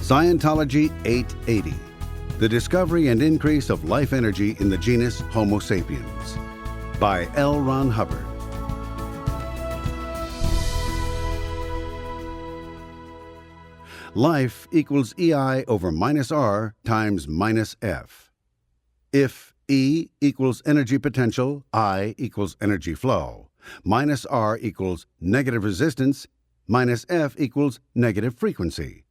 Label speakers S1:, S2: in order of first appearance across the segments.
S1: Scientology 880, the discovery and increase of life energy in the genus Homo sapiens, by L. Ron Hubbard. Life equals EI over minus R times minus F. If E equals energy potential, I equals energy flow, minus R equals negative resistance, minus F equals negative frequency.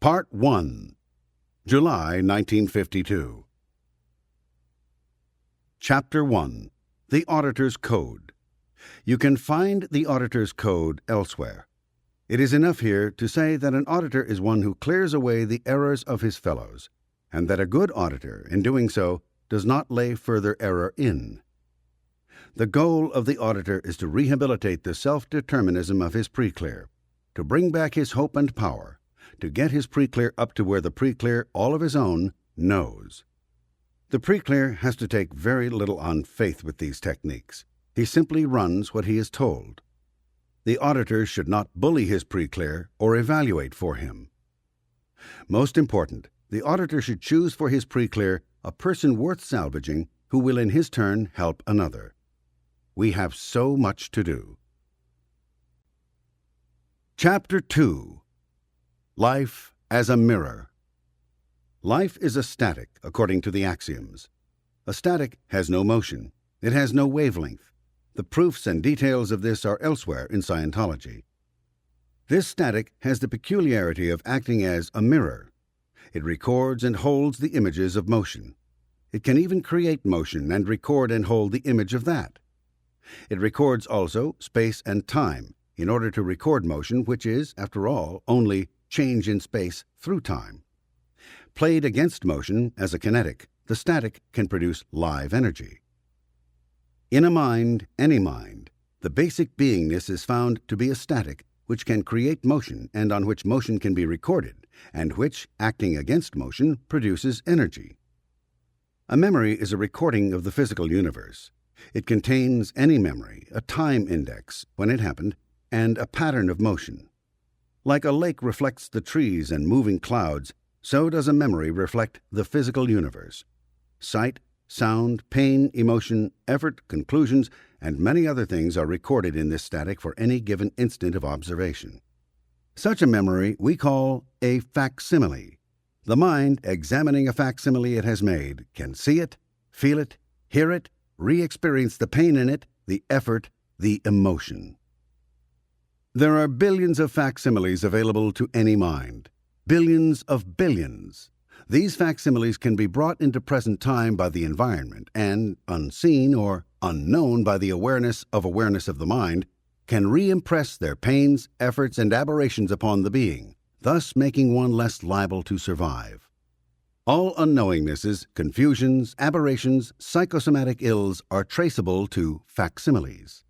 S1: Part 1, July 1952. Chapter 1, The Auditor's Code. You can find the Auditor's Code elsewhere. It is enough here to say that an auditor is one who clears away the errors of his fellows, and that a good auditor, in doing so, does not lay further error in. The goal of the auditor is to rehabilitate the self-determinism of his pre-clear, to bring back his hope and power, to get his pre-clear up to where the pre-clear, all of his own, knows. The pre-clear has to take very little on faith with these techniques. He simply runs what he is told. The auditor should not bully his pre-clear or evaluate for him. Most important, the auditor should choose for his pre-clear a person worth salvaging who will in his turn help another. We have so much to do. Chapter 2, Life as a Mirror. Life is a static, according to the axioms. A static has no motion. It has no wavelength. The proofs and details of this are elsewhere in Scientology. This static has the peculiarity of acting as a mirror. It records and holds the images of motion. It can even create motion and record and hold the image of that. It records also space and time in order to record motion, which is, after all, only change in space through time. Played against motion as a kinetic, the static can produce live energy. In a mind, any mind, the basic beingness is found to be a static which can create motion and on which motion can be recorded, and which, acting against motion, produces energy. A memory is a recording of the physical universe. It contains any memory, a time index, when it happened, and a pattern of motion. Like a lake reflects the trees and moving clouds, so does a memory reflect the physical universe. Sight, sound, pain, emotion, effort, conclusions, and many other things are recorded in this static for any given instant of observation. Such a memory we call a facsimile. The mind, examining a facsimile it has made, can see it, feel it, hear it, re-experience the pain in it, the effort, the emotion. There are billions of facsimiles available to any mind. Billions of billions. These facsimiles can be brought into present time by the environment and, unseen or unknown by the awareness of the mind, can re-impress their pains, efforts, and aberrations upon the being, thus making one less liable to survive. All unknowingnesses, confusions, aberrations, psychosomatic ills are traceable to facsimiles.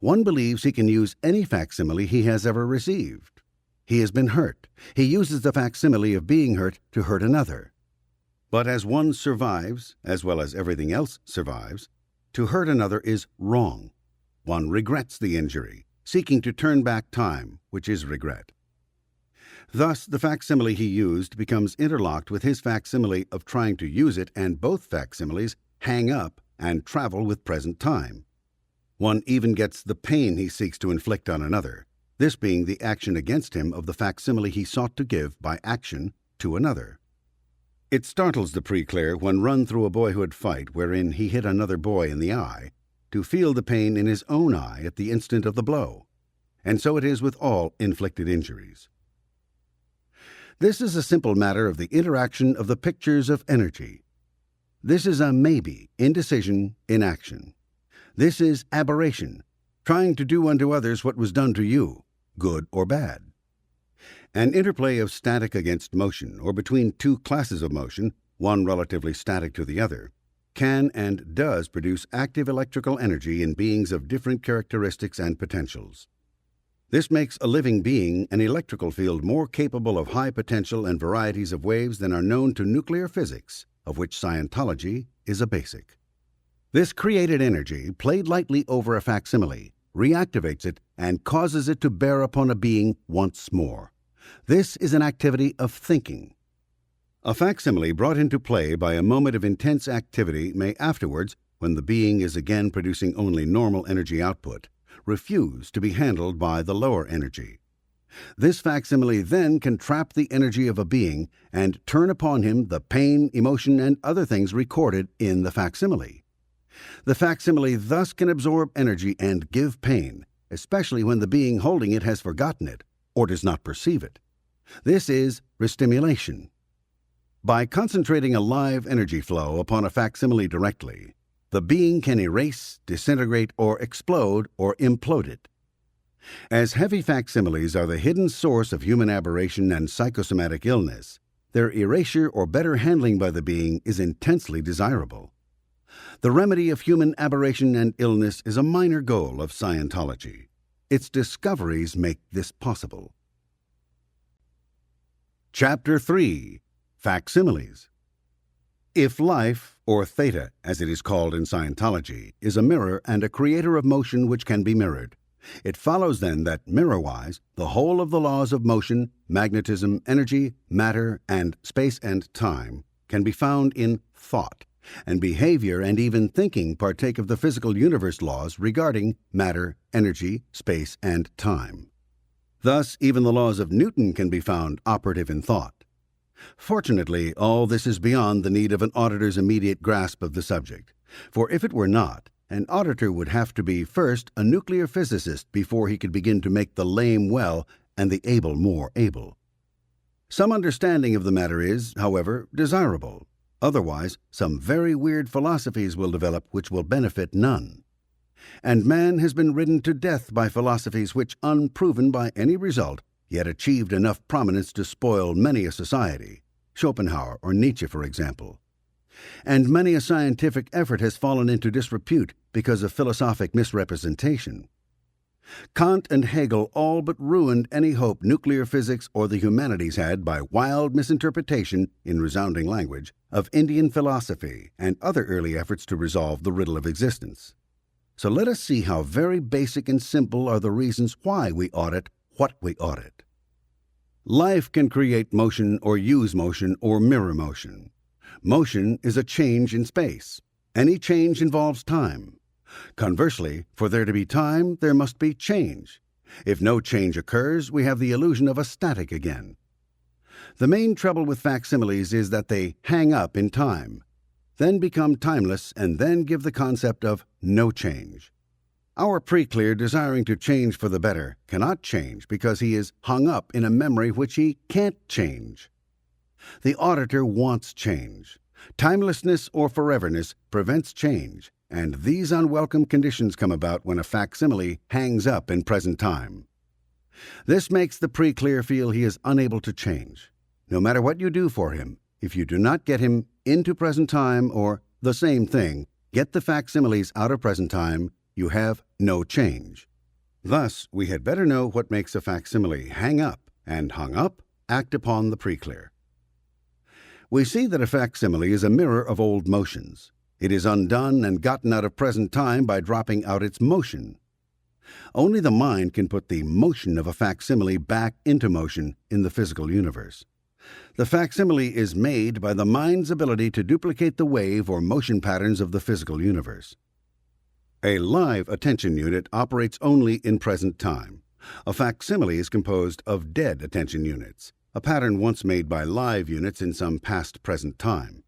S1: One believes he can use any facsimile he has ever received. He has been hurt. He uses the facsimile of being hurt to hurt another. But as one survives, as well as everything else survives, to hurt another is wrong. One regrets the injury, seeking to turn back time, which is regret. Thus, the facsimile he used becomes interlocked with his facsimile of trying to use it, and both facsimiles hang up and travel with present time. One even gets the pain he seeks to inflict on another, this being the action against him of the facsimile he sought to give by action to another. It startles the pre-clear when run through a boyhood fight wherein he hit another boy in the eye, to feel the pain in his own eye at the instant of the blow. And so it is with all inflicted injuries. This is a simple matter of the interaction of the pictures of energy. This is a maybe, indecision, inaction. This is aberration, trying to do unto others what was done to you, good or bad. An interplay of static against motion, or between two classes of motion, one relatively static to the other, can and does produce active electrical energy in beings of different characteristics and potentials. This makes a living being an electrical field more capable of high potential and varieties of waves than are known to nuclear physics, of which Scientology is a basic. This created energy, played lightly over a facsimile, reactivates it and causes it to bear upon a being once more. This is an activity of thinking. A facsimile brought into play by a moment of intense activity may afterwards, when the being is again producing only normal energy output, refuse to be handled by the lower energy. This facsimile then can trap the energy of a being and turn upon him the pain, emotion, and other things recorded in the facsimile. The facsimile thus can absorb energy and give pain, especially when the being holding it has forgotten it or does not perceive it. This is restimulation. By concentrating a live energy flow upon a facsimile directly, the being can erase, disintegrate, or explode or implode it. As heavy facsimiles are the hidden source of human aberration and psychosomatic illness, their erasure or better handling by the being is intensely desirable. The remedy of human aberration and illness is a minor goal of Scientology. Its discoveries make this possible. Chapter 3. Facsimiles. If life, or theta as it is called in Scientology, is a mirror and a creator of motion which can be mirrored, it follows then that, mirror-wise, the whole of the laws of motion, magnetism, energy, matter, and space and time can be found in thought, and behavior and even thinking partake of the physical universe laws regarding matter, energy, space, and time. Thus, even the laws of Newton can be found operative in thought. Fortunately, all this is beyond the need of an auditor's immediate grasp of the subject, for if it were not, an auditor would have to be first a nuclear physicist before he could begin to make the lame well and the able more able. Some understanding of the matter is, however, desirable. Otherwise, some very weird philosophies will develop which will benefit none. And man has been ridden to death by philosophies which, unproven by any result, yet achieved enough prominence to spoil many a society, Schopenhauer or Nietzsche, for example. And many a scientific effort has fallen into disrepute because of philosophic misrepresentation. Kant and Hegel all but ruined any hope nuclear physics or the humanities had by wild misinterpretation, in resounding language, of Indian philosophy and other early efforts to resolve the riddle of existence. So let us see how very basic and simple are the reasons why we audit what we audit. Life can create motion or use motion or mirror motion. Motion is a change in space. Any change involves time. Conversely, for there to be time, there must be change. If no change occurs, we have the illusion of a static again. The main trouble with facsimiles is that they hang up in time, then become timeless, and then give the concept of no change. Our pre-clear, desiring to change for the better, cannot change because he is hung up in a memory which he can't change. The auditor wants change. Timelessness or foreverness prevents change, and these unwelcome conditions come about when a facsimile hangs up in present time. This makes the pre-clear feel he is unable to change. No matter what you do for him, if you do not get him into present time or, the same thing, get the facsimiles out of present time, you have no change. Thus, we had better know what makes a facsimile hang up, and hung up, act upon the pre-clear. We see that a facsimile is a mirror of old motions. It is undone and gotten out of present time by dropping out its motion. Only the mind can put the motion of a facsimile back into motion in the physical universe. The facsimile is made by the mind's ability to duplicate the wave or motion patterns of the physical universe. A live attention unit operates only in present time. A facsimile is composed of dead attention units, a pattern once made by live units in some past present time.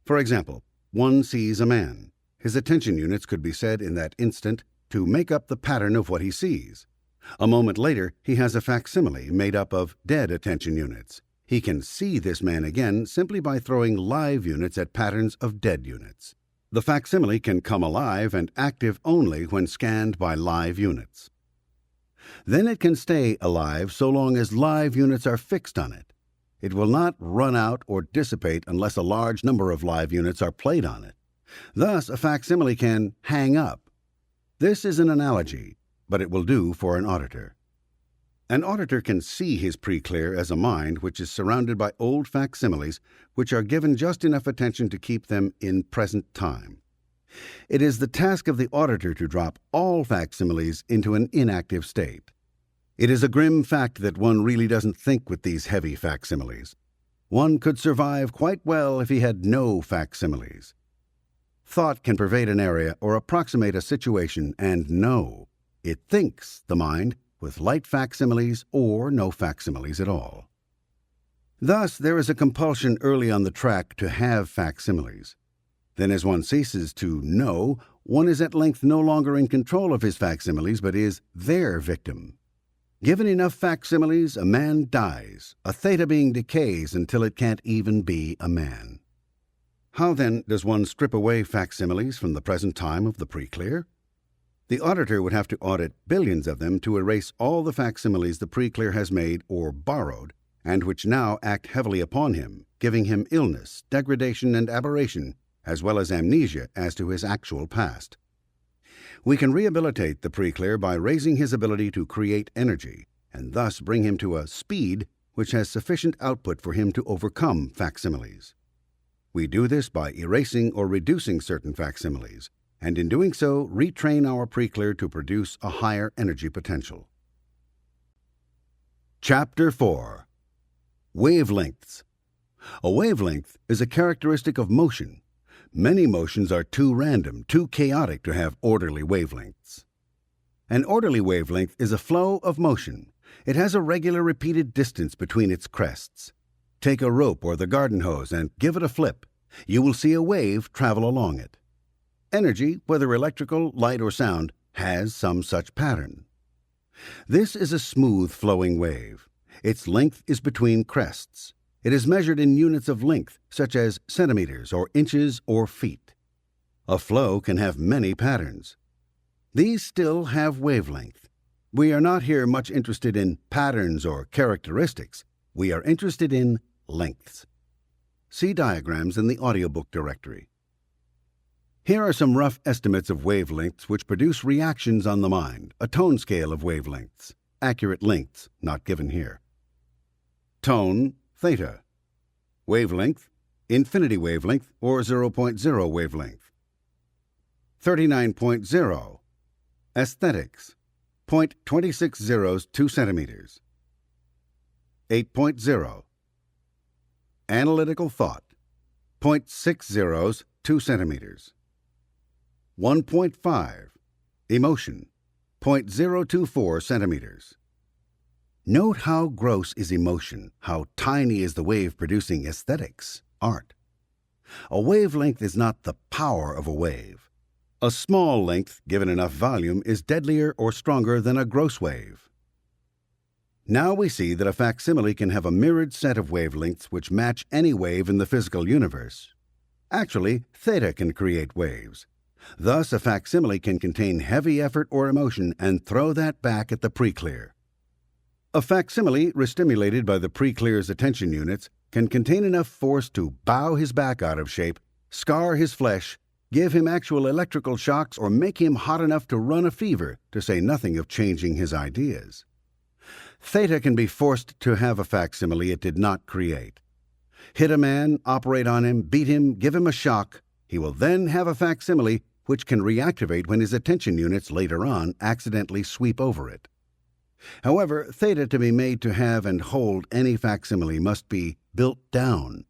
S1: For example, one sees a man. His attention units could be said in that instant to make up the pattern of what he sees. A moment later, he has a facsimile made up of dead attention units. He can see this man again simply by throwing live units at patterns of dead units. The facsimile can come alive and active only when scanned by live units. Then it can stay alive so long as live units are fixed on it. It will not run out or dissipate unless a large number of live units are played on it. Thus, a facsimile can hang up. This is an analogy, but it will do for an auditor. An auditor can see his pre-clear as a mind which is surrounded by old facsimiles which are given just enough attention to keep them in present time. It is the task of the auditor to drop all facsimiles into an inactive state. It is a grim fact that one really doesn't think with these heavy facsimiles. One could survive quite well if he had no facsimiles. Thought can pervade an area or approximate a situation and know. It thinks, the mind, with light facsimiles or no facsimiles at all. Thus, there is a compulsion early on the track to have facsimiles. Then as one ceases to know, one is at length no longer in control of his facsimiles but is their victim. Given enough facsimiles, a man dies, a theta being decays until it can't even be a man. How then does one strip away facsimiles from the present time of the pre-clear? The auditor would have to audit billions of them to erase all the facsimiles the pre-clear has made or borrowed, and which now act heavily upon him, giving him illness, degradation, and aberration, as well as amnesia as to his actual past. We can rehabilitate the pre-clear by raising his ability to create energy, and thus bring him to a speed which has sufficient output for him to overcome facsimiles. We do this by erasing or reducing certain facsimiles, and in doing so retrain our pre-clear to produce a higher energy potential. Chapter 4. Wavelengths. A wavelength is a characteristic of motion. Many motions are too random, too chaotic to have orderly wavelengths. An orderly wavelength is a flow of motion. It has a regular repeated distance between its crests. Take a rope or the garden hose and give it a flip. You will see a wave travel along it. Energy, whether electrical, light, or sound, has some such pattern. This is a smooth flowing wave. Its length is between crests. It is measured in units of length, such as centimeters or inches or feet. A flow can have many patterns. These still have wavelength. We are not here much interested in patterns or characteristics. We are interested in lengths. See diagrams in the audiobook directory. Here are some rough estimates of wavelengths which produce reactions on the mind, a tone scale of wavelengths. Accurate lengths not given here. Tone, theta. Wavelength, infinity wavelength or 0.0 wavelength. 39.0. Aesthetics, 0.26 zeros 2 centimeters. 8.0. Analytical thought, 0.6 zeros 2 centimeters. 1.5. Emotion, 0.024 centimeters. Note how gross is emotion, how tiny is the wave producing aesthetics, art. A wavelength is not the power of a wave. A small length, given enough volume, is deadlier or stronger than a gross wave. Now we see that a facsimile can have a mirrored set of wavelengths which match any wave in the physical universe. Actually, theta can create waves. Thus, a facsimile can contain heavy effort or emotion and throw that back at the pre-clear. A facsimile, restimulated by the pre-clear's attention units, can contain enough force to bow his back out of shape, scar his flesh, give him actual electrical shocks, or make him hot enough to run a fever, to say nothing of changing his ideas. Theta can be forced to have a facsimile it did not create. Hit a man, operate on him, beat him, give him a shock. He will then have a facsimile which can reactivate when his attention units later on accidentally sweep over it. However, theta to be made to have and hold any facsimile must be built down.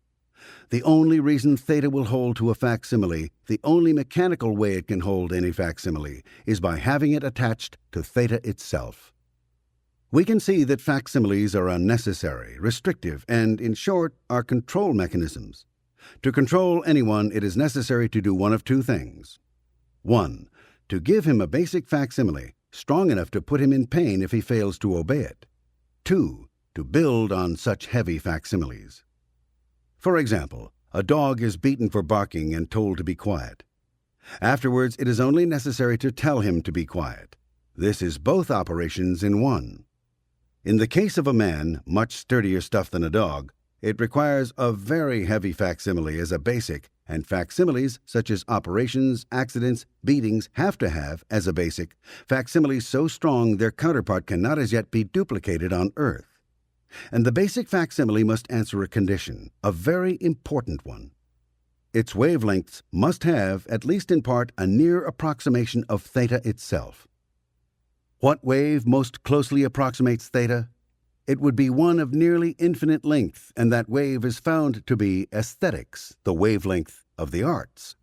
S1: The only reason theta will hold to a facsimile, the only mechanical way it can hold any facsimile, is by having it attached to theta itself. We can see that facsimiles are unnecessary, restrictive, and, in short, are control mechanisms. To control anyone, it is necessary to do one of two things. 1. To give him a basic facsimile, strong enough to put him in pain if he fails to obey it. 2. To build on such heavy facsimiles. For example, a dog is beaten for barking and told to be quiet. Afterwards, it is only necessary to tell him to be quiet. This is both operations in one. In the case of a man, much sturdier stuff than a dog, it requires a very heavy facsimile as a basic, and facsimiles such as operations, accidents, beatings have to have, as a basic, facsimiles so strong their counterpart cannot as yet be duplicated on Earth. And the basic facsimile must answer a condition, a very important one. Its wavelengths must have, at least in part, a near approximation of theta itself. What wave most closely approximates theta? It would be one of nearly infinite length, and that wave is found to be aesthetics, the wavelength of the arts.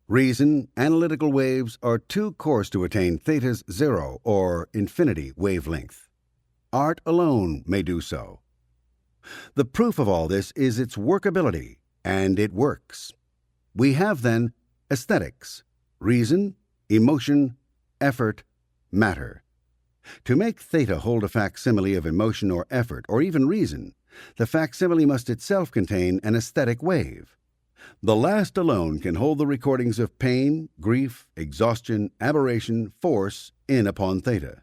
S1: Reason, analytical waves are too coarse to attain theta's zero or infinity wavelength. Art alone may do so. The proof of all this is its workability, and it works. We have then aesthetics, reason, emotion, effort, matter. To make theta hold a facsimile of emotion or effort or even reason, the facsimile must itself contain an aesthetic wave. The last alone can hold the recordings of pain, grief, exhaustion, aberration, force in upon theta.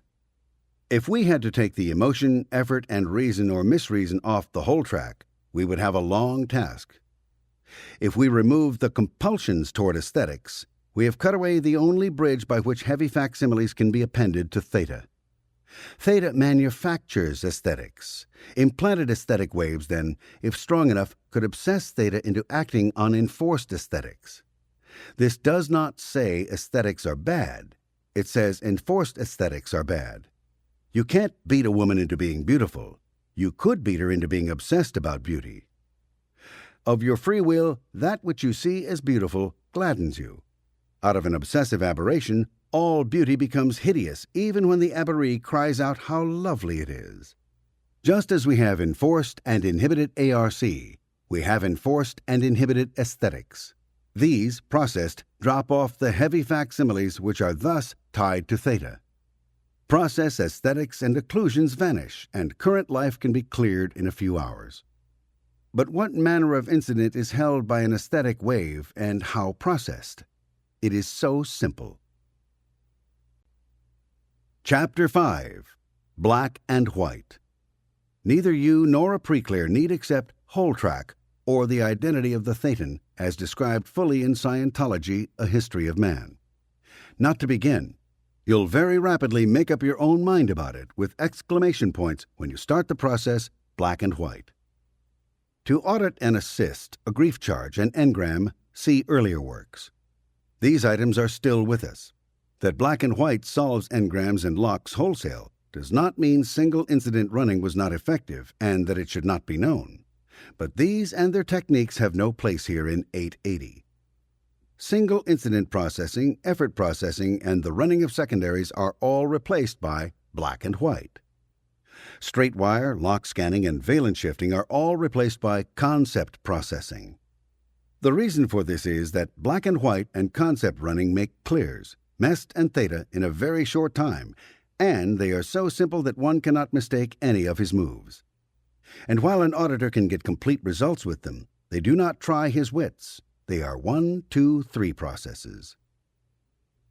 S1: If we had to take the emotion, effort, and reason or misreason off the whole track, we would have a long task. If we remove the compulsions toward aesthetics, we have cut away the only bridge by which heavy facsimiles can be appended to theta. Theta manufactures aesthetics. Implanted aesthetic waves, then, if strong enough, could obsess theta into acting on enforced aesthetics. This does not say aesthetics are bad. It says enforced aesthetics are bad. You can't beat a woman into being beautiful. You could beat her into being obsessed about beauty. Of your free will, that which you see as beautiful gladdens you. Out of an obsessive aberration, all beauty becomes hideous, even when the aberree cries out how lovely it is. Just as we have enforced and inhibited ARC, we have enforced and inhibited aesthetics. These, processed, drop off the heavy facsimiles which are thus tied to theta. Process aesthetics and occlusions vanish, and current life can be cleared in a few hours. But what manner of incident is held by an aesthetic wave, and how processed? It is so simple. Chapter 5. Black and White. Neither you nor a preclear need accept whole track or the identity of the thetan as described fully in Scientology, A History of Man. Not to begin, you'll very rapidly make up your own mind about it with exclamation points when you start the process black and white. To audit and assist a grief charge and engram, see earlier works. These items are still with us. That black and white solves engrams and locks wholesale does not mean single incident running was not effective and that it should not be known. But these and their techniques have no place here in 880. Single incident processing, effort processing, and the running of secondaries are all replaced by black and white. Straight wire, lock scanning, and valence shifting are all replaced by concept processing. The reason for this is that black and white and concept running make clears, mest and theta in a very short time, and they are so simple that one cannot mistake any of his moves. And while an auditor can get complete results with them, they do not try his wits. They are 1, 2, 3 processes.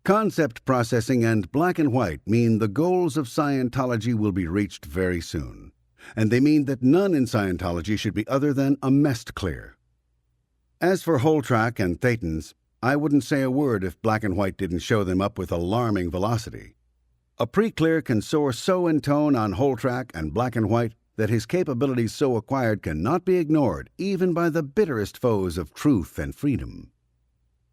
S1: Concept processing and black and white mean the goals of Scientology will be reached very soon, and they mean that none in Scientology should be other than a mest clear. As for whole track and thetans, I wouldn't say a word if black and white didn't show them up with alarming velocity. A pre-clear can soar so in tone on whole track and black and white that his capabilities so acquired cannot be ignored even by the bitterest foes of truth and freedom.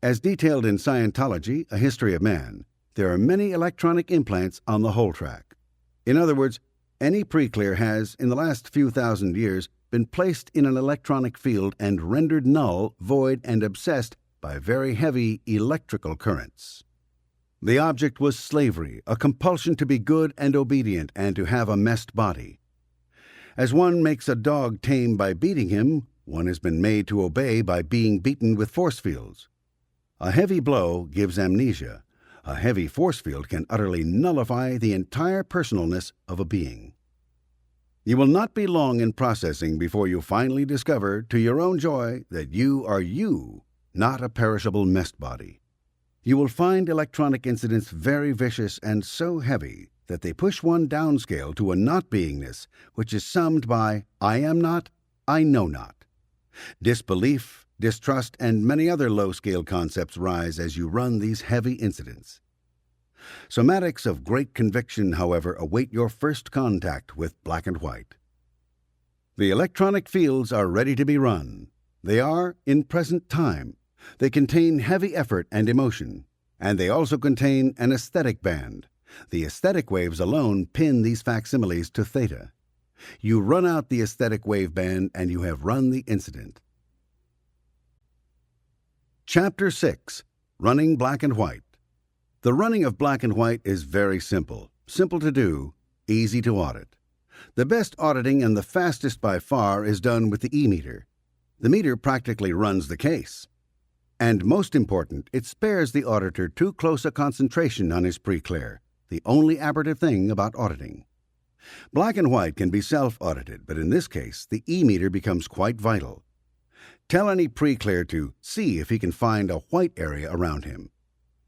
S1: As detailed in Scientology, A History of Man, there are many electronic implants on the whole track. In other words, any pre-clear has, in the last few thousand years, been placed in an electronic field and rendered null, void, and obsessed by very heavy electrical currents. The object was slavery, a compulsion to be good and obedient and to have a messed body. As one makes a dog tame by beating him, one has been made to obey by being beaten with force fields. A heavy blow gives amnesia. A heavy force field can utterly nullify the entire personalness of a being. You will not be long in processing before you finally discover, to your own joy, that you are you, not a perishable messed body. You will find electronic incidents very vicious and so heavy that they push one downscale to a not-beingness, which is summed by I am not, I know not. Disbelief, distrust, and many other low-scale concepts rise as you run these heavy incidents. Somatics of great conviction, however, await your first contact with black and white. The electronic fields are ready to be run. They are in present time. They contain heavy effort and emotion, and they also contain an aesthetic band, The aesthetic waves alone pin these facsimiles to theta. You run out the aesthetic wave band and you have run the incident. Chapter 6. Running Black and White. The running of black and white is very simple. Simple to do, easy to audit. The best auditing and the fastest by far is done with the E-meter. The meter practically runs the case. And most important, it spares the auditor too close a concentration on his pre-clear, the only aberrative thing about auditing. Black and white can be self-audited, but in this case, the E-meter becomes quite vital. Tell any pre-clear to see if he can find a white area around him.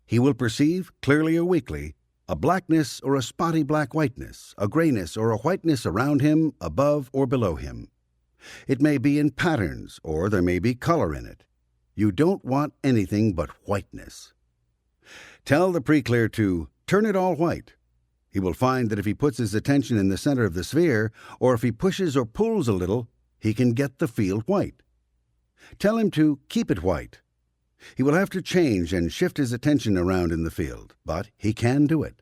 S1: He will perceive, clearly or weakly, a blackness or a spotty black whiteness, a grayness or a whiteness around him, above or below him. It may be in patterns, or there may be color in it. You don't want anything but whiteness. Tell the pre-clear to turn it all white. He will find that if he puts his attention in the center of the sphere, or if he pushes or pulls a little, he can get the field white. Tell him to keep it white. He will have to change and shift his attention around in the field, but he can do it.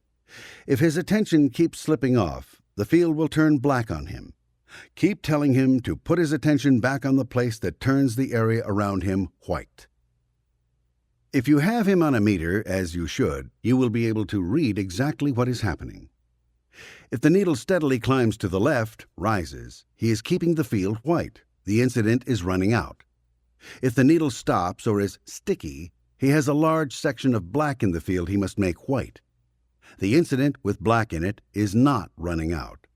S1: If his attention keeps slipping off, the field will turn black on him. Keep telling him to put his attention back on the place that turns the area around him white. If you have him on a meter, as you should, you will be able to read exactly what is happening. If the needle steadily climbs to the left, rises, he is keeping the field white. The incident is running out. If the needle stops or is sticky, he has a large section of black in the field he must make white. The incident with black in it is not running out.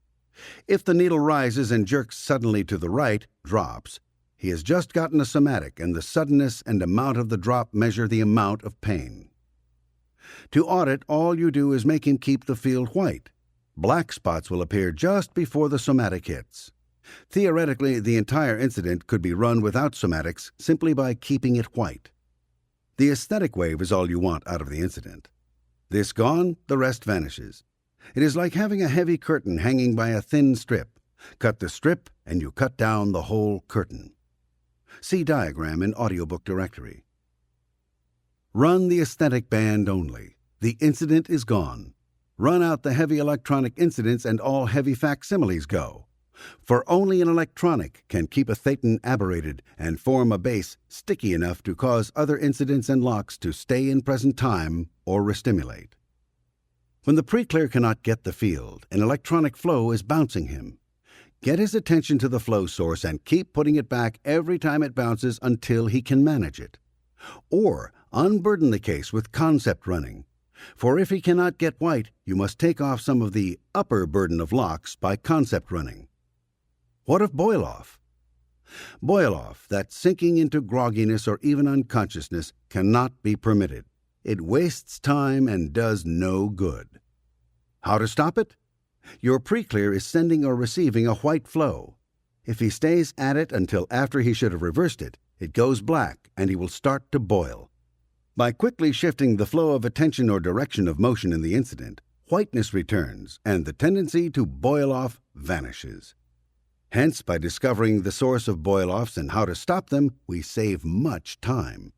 S1: If the needle rises and jerks suddenly to the right, drops, he has just gotten a somatic, and the suddenness and amount of the drop measure the amount of pain. To audit, all you do is make him keep the field white. Black spots will appear just before the somatic hits. Theoretically, the entire incident could be run without somatics simply by keeping it white. The aesthetic wave is all you want out of the incident. This gone, the rest vanishes. It is like having a heavy curtain hanging by a thin strip. Cut the strip, and you cut down the whole curtain. See diagram in audiobook directory. Run the aesthetic band only. The incident is gone. Run out the heavy electronic incidents and all heavy facsimiles go. For only an electronic can keep a thetan aberrated and form a base sticky enough to cause other incidents and locks to stay in present time or restimulate. When the pre-clear cannot get the field, an electronic flow is bouncing him. Get his attention to the flow source and keep putting it back every time it bounces until he can manage it. Or unburden the case with concept running. For if he cannot get white, you must take off some of the upper burden of locks by concept running. What of boil-off? Boil-off, that sinking into grogginess or even unconsciousness, cannot be permitted. It wastes time and does no good. How to stop it? Your pre-clear is sending or receiving a white flow. If he stays at it until after he should have reversed it, it goes black and he will start to boil. By quickly shifting the flow of attention or direction of motion in the incident, whiteness returns and the tendency to boil off vanishes. Hence, by discovering the source of boil-offs and how to stop them, we save much time.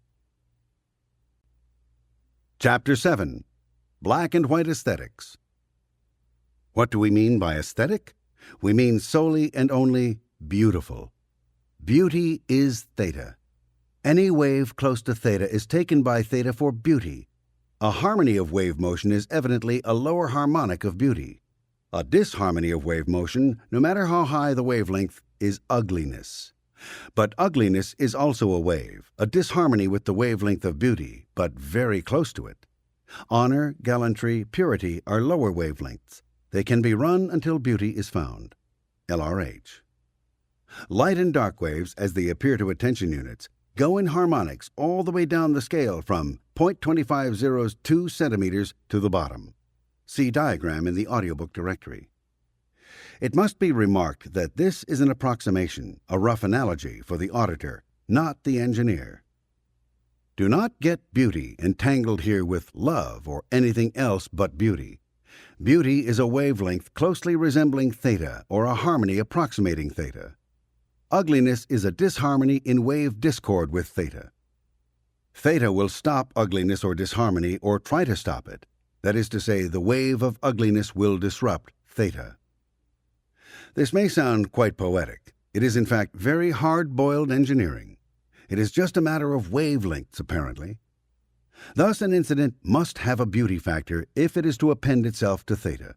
S1: Chapter 7. Black and White Aesthetics. What do we mean by aesthetic? We mean solely and only beautiful. Beauty is theta. Any wave close to theta is taken by theta for beauty. A harmony of wave motion is evidently a lower harmonic of beauty. A disharmony of wave motion, no matter how high the wavelength, is ugliness. But ugliness is also a wave, a disharmony with the wavelength of beauty, but very close to it. Honor, gallantry, purity are lower wavelengths. They can be run until beauty is found. LRH. Light and dark waves, as they appear to attention units, go in harmonics all the way down the scale from 0.2502 centimeters to the bottom. See diagram in the audiobook directory. It must be remarked that this is an approximation, a rough analogy for the auditor, not the engineer. Do not get beauty entangled here with love or anything else but beauty. Beauty is a wavelength closely resembling theta or a harmony approximating theta. Ugliness is a disharmony in wave discord with theta. Theta will stop ugliness or disharmony or try to stop it. That is to say, the wave of ugliness will disrupt theta. This may sound quite poetic. It is in fact very hard-boiled engineering. It is just a matter of wavelengths, apparently. Thus, an incident must have a beauty factor if it is to append itself to theta,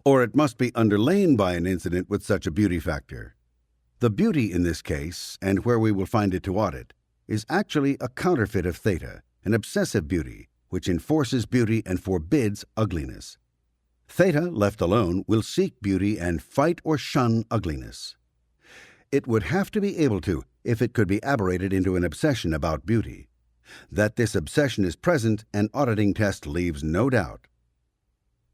S1: or it must be underlain by an incident with such a beauty factor. The beauty in this case, and where we will find it to audit, is actually a counterfeit of theta, an obsessive beauty, which enforces beauty and forbids ugliness. Theta, left alone, will seek beauty and fight or shun ugliness. It would have to be able to if it could be aberrated into an obsession about beauty. That this obsession is present, an auditing test leaves no doubt.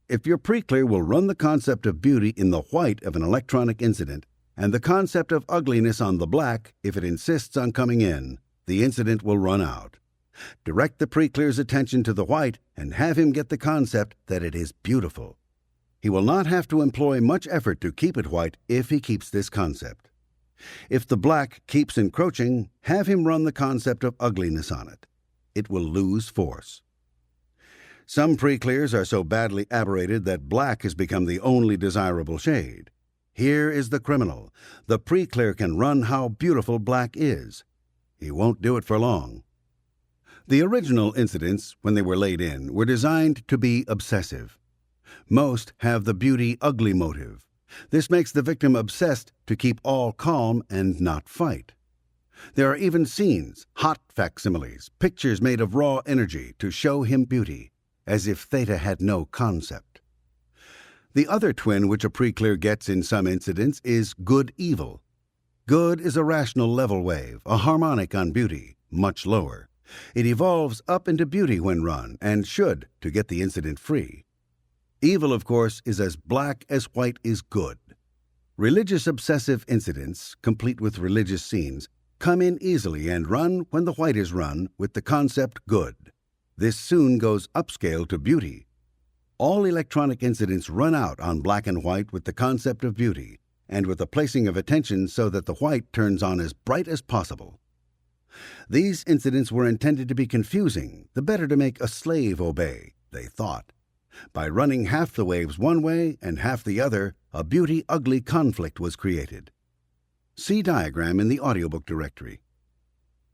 S1: If your pre-clear will run the concept of beauty in the white of an electronic incident, and the concept of ugliness on the black if it insists on coming in, the incident will run out. Direct the pre-clear's attention to the white and have him get the concept that it is beautiful. He will not have to employ much effort to keep it white if he keeps this concept. If the black keeps encroaching, have him run the concept of ugliness on it. It will lose force. Some pre-clears are so badly aberrated that black has become the only desirable shade. Here is the criminal. The pre-clear can run how beautiful black is. He won't do it for long. The original incidents, when they were laid in, were designed to be obsessive. Most have the beauty-ugly motive. This makes the victim obsessed to keep all calm and not fight. There are even scenes, hot facsimiles, pictures made of raw energy to show him beauty, as if theta had no concept. The other twin which a pre-clear gets in some incidents is good-evil. Good is a rational level wave, a harmonic on beauty, much lower. It evolves up into beauty when run, and should, to get the incident free. Evil, of course, is as black as white is good. Religious obsessive incidents, complete with religious scenes, come in easily and run when the white is run with the concept good. This soon goes upscale to beauty. All electronic incidents run out on black and white with the concept of beauty, and with the placing of attention so that the white turns on as bright as possible. These incidents were intended to be confusing, the better to make a slave obey, they thought. By running half the waves one way and half the other, a beauty-ugly conflict was created. See diagram in the audiobook directory.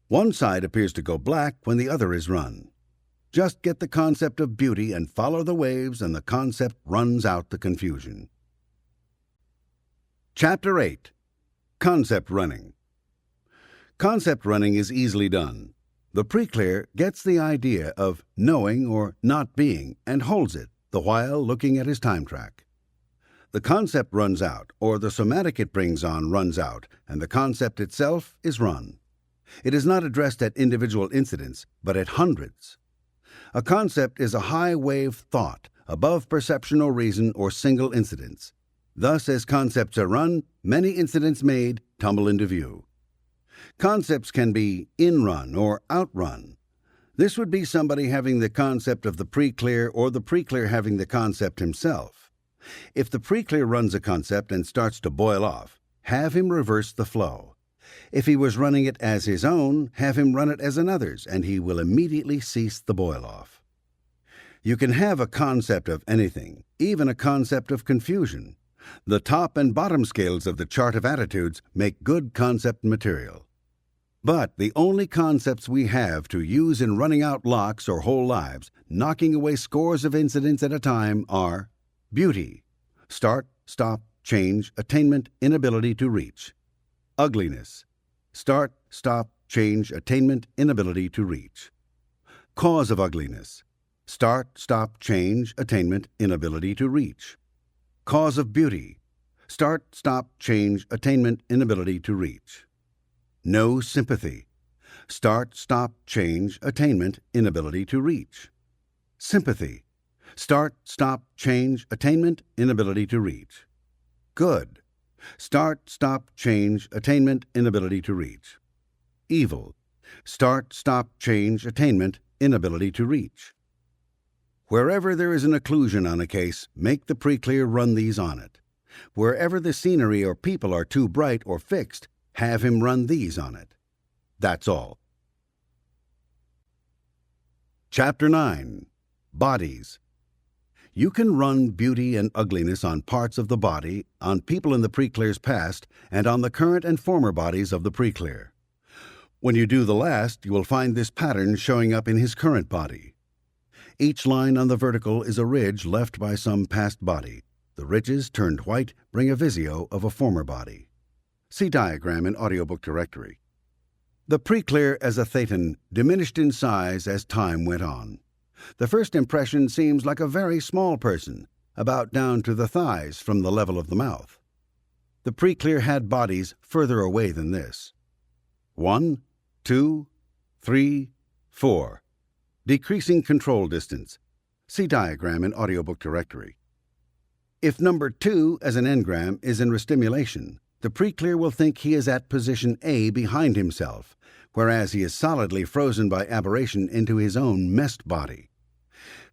S1: One side appears to go black when the other is run. Just get the concept of beauty and follow the waves, and the concept runs out the confusion. Chapter 8. Concept Running. Concept running is easily done. The pre-clear gets the idea of knowing or not being and holds it, the while looking at his time track. The concept runs out, or the somatic it brings on runs out, and the concept itself is run. It is not addressed at individual incidents, but at hundreds. A concept is a high-wave thought, above perception or reason or single incidents. Thus, as concepts are run, many incidents made tumble into view. Concepts can be in-run or out-run. This would be somebody having the concept of the pre-clear or the pre-clear having the concept himself. If the pre-clear runs a concept and starts to boil off, have him reverse the flow. If he was running it as his own, have him run it as another's, and he will immediately cease the boil-off. You can have a concept of anything, even a concept of confusion. The top and bottom scales of the chart of attitudes make good concept material. But the only concepts we have to use in running out locks or whole lives, knocking away scores of incidents at a time, are beauty, start, stop, change, attainment, inability to reach. Ugliness, start, stop, change, attainment, inability to reach. Cause of ugliness, start, stop, change, attainment, inability to reach. Cause of beauty, start, stop, change, attainment, inability to reach. No sympathy, start, stop, change, attainment, inability to reach. Sympathy, start, stop, change, attainment, inability to reach. Good, start, stop, change, attainment, inability to reach. Evil, start, stop, change, attainment, inability to reach. Wherever there is an occlusion on a case, make the pre-clear run these on it. Wherever the scenery or people are too bright or fixed, have him run these on it. That's all. Chapter 9. Bodies. You can run beauty and ugliness on parts of the body, on people in the pre-clear's past, and on the current and former bodies of the pre-clear. When you do the last, you will find this pattern showing up in his current body. Each line on the vertical is a ridge left by some past body. The ridges, turned white, bring a visio of a former body. See diagram in audiobook directory. The pre-clear as a thetan diminished in size as time went on. The first impression seems like a very small person, about down to the thighs from the level of the mouth. The pre-clear had bodies further away than this. 1, 2, 3, 4. Decreasing control distance. See diagram in audiobook directory. If number 2 as an engram is in restimulation, the pre-clear will think he is at position A behind himself, whereas he is solidly frozen by aberration into his own messed body.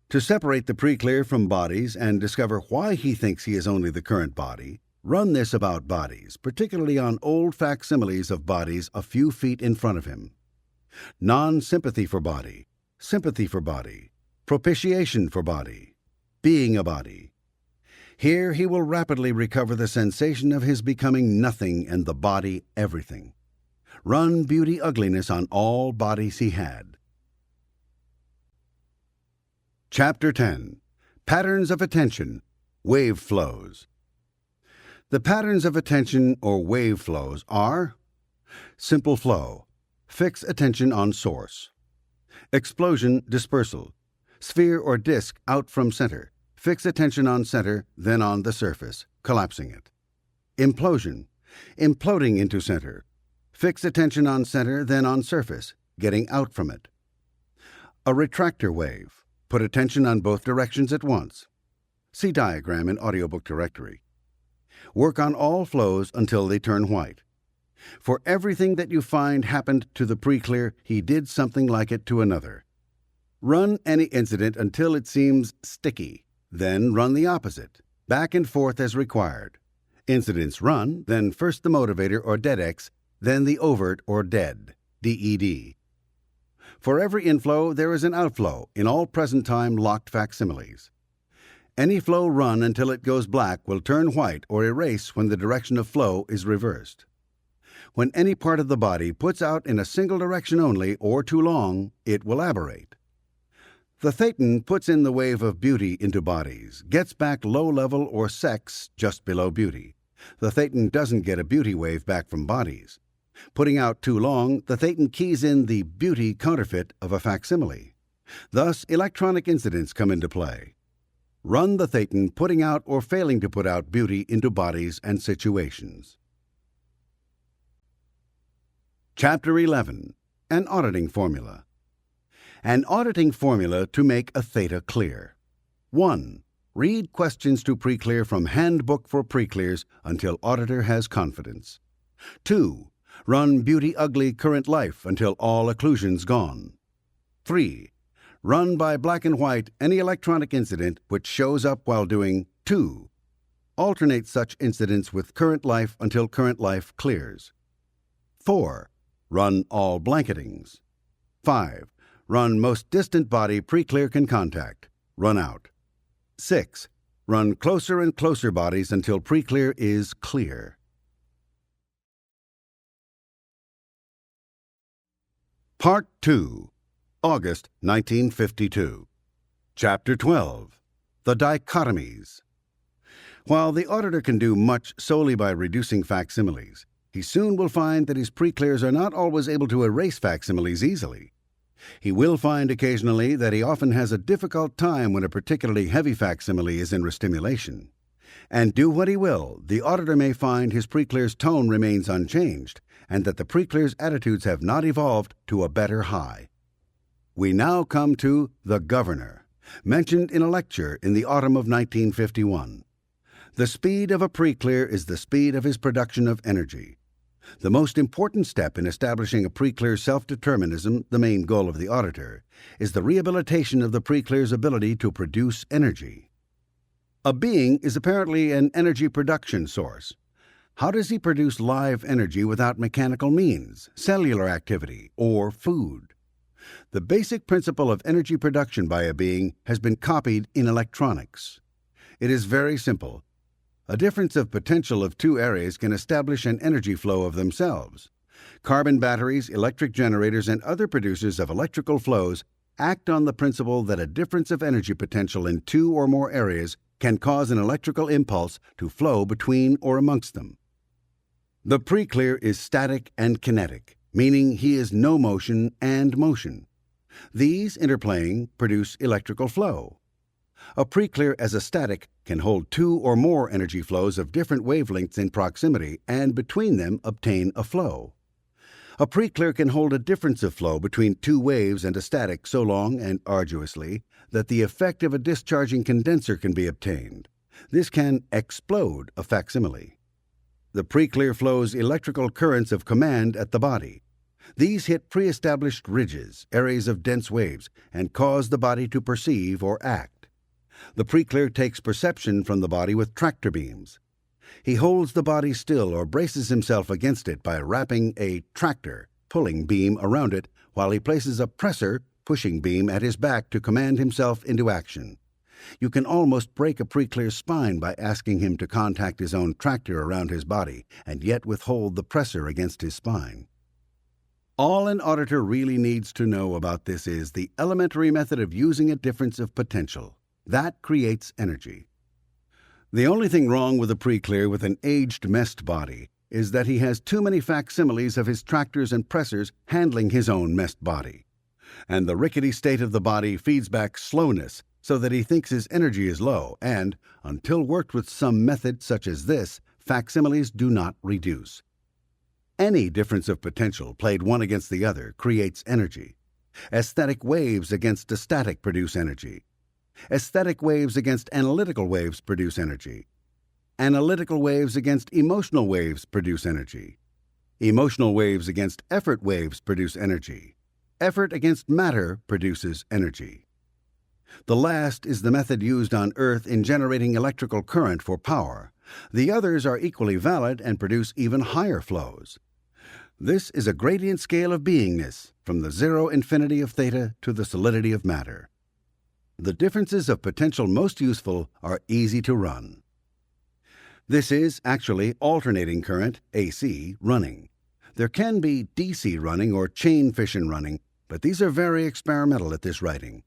S1: To separate the pre-clear from bodies and discover why he thinks he is only the current body, run this about bodies, particularly on old facsimiles of bodies a few feet in front of him. Non-sympathy for body, sympathy for body, propitiation for body, being a body. Here he will rapidly recover the sensation of his becoming nothing and the body everything. Run beauty ugliness on all bodies he had. Chapter 10. Patterns of Attention, Wave Flows. The patterns of attention or wave flows are: simple flow, fix attention on source; explosion, dispersal, sphere or disk out from center, fix attention on center, then on the surface, collapsing it; implosion, imploding into center, fix attention on center, then on surface, getting out from it; a retractor wave, put attention on both directions at once. See diagram in audiobook directory. Work on all flows until they turn white. For everything that you find happened to the pre-clear, he did something like it to another. Run any incident until it seems sticky. Then run the opposite, back and forth as required. Incidents run, then first the motivator or DEDX, then the overt or DED, DED. For every inflow, there is an outflow in all present-time locked facsimiles. Any flow run until it goes black will turn white or erase when the direction of flow is reversed. When any part of the body puts out in a single direction only or too long, it will aberrate. The thetan puts in the wave of beauty into bodies, gets back low-level or sex just below beauty. The thetan doesn't get a beauty wave back from bodies. Putting out too long, the thetan keys in the beauty counterfeit of a facsimile. Thus, electronic incidents come into play. Run the thetan putting out or failing to put out beauty into bodies and situations. Chapter 11. An Auditing Formula. An auditing formula to make a theta clear. 1. Read questions to pre-clear from Handbook for Pre-clears until auditor has confidence. 2. Run beauty ugly current life until all occlusions gone. 3. Run by black and white any electronic incident which shows up while doing 2. Alternate such incidents with current life until current life clears. 4. Run all blanketings. 5. Run most distant body pre-clear can contact. Run out. 6. Run closer and closer bodies until pre-clear is clear. Part 2. August 1952. Chapter 12. The Dichotomies. While the auditor can do much solely by reducing facsimiles, he soon will find that his pre-clears are not always able to erase facsimiles easily. He will find occasionally that he often has a difficult time when a particularly heavy facsimile is in restimulation. And do what he will, the auditor may find his pre-clear's tone remains unchanged, and that the pre-clear's attitudes have not evolved to a better high. We now come to the governor, mentioned in a lecture in the autumn of 1951. The speed of a pre-clear is the speed of his production of energy. The most important step in establishing a pre-clear self-determinism, the main goal of the auditor, is the rehabilitation of the pre-clear's ability to produce energy. A being is apparently an energy production source. How does he produce live energy without mechanical means, cellular activity, or food? The basic principle of energy production by a being has been copied in electronics. It is very simple. A difference of potential of two areas can establish an energy flow of themselves. Carbon batteries, electric generators, and other producers of electrical flows act on the principle that a difference of energy potential in two or more areas can cause an electrical impulse to flow between or amongst them. The preclear is static and kinetic, meaning he is no motion and motion. These interplaying produce electrical flow. A preclear as a static can hold two or more energy flows of different wavelengths in proximity and between them obtain a flow. A preclear can hold a difference of flow between two waves and a static so long and arduously that the effect of a discharging condenser can be obtained. This can explode a facsimile. The preclear flows electrical currents of command at the body. These hit pre-established ridges, areas of dense waves, and cause the body to perceive or act. The preclear takes perception from the body with tractor beams. He holds the body still or braces himself against it by wrapping a tractor, pulling beam around it, while he places a pressor, pushing beam at his back to command himself into action. You can almost break a preclear's spine by asking him to contact his own tractor around his body and yet withhold the pressor against his spine. All an auditor really needs to know about this is the elementary method of using a difference of potential. That creates energy. The only thing wrong with a preclear with an aged messed body is that he has too many facsimiles of his tractors and pressors handling his own messed body. And the rickety state of the body feeds back slowness so that he thinks his energy is low and, until worked with some method such as this, facsimiles do not reduce. Any difference of potential played one against the other creates energy. Aesthetic waves against a static produce energy. Aesthetic waves against analytical waves produce energy. Analytical waves against emotional waves produce energy. Emotional waves against effort waves produce energy. Effort against matter produces energy. The last is the method used on Earth in generating electrical current for power. The others are equally valid and produce even higher flows. This is a gradient scale of beingness, from the zero infinity of theta to the solidity of matter. The differences of potential most useful are easy to run. This is actually alternating current, AC, running. There can be DC running or chain fission running, but these are very experimental at this writing.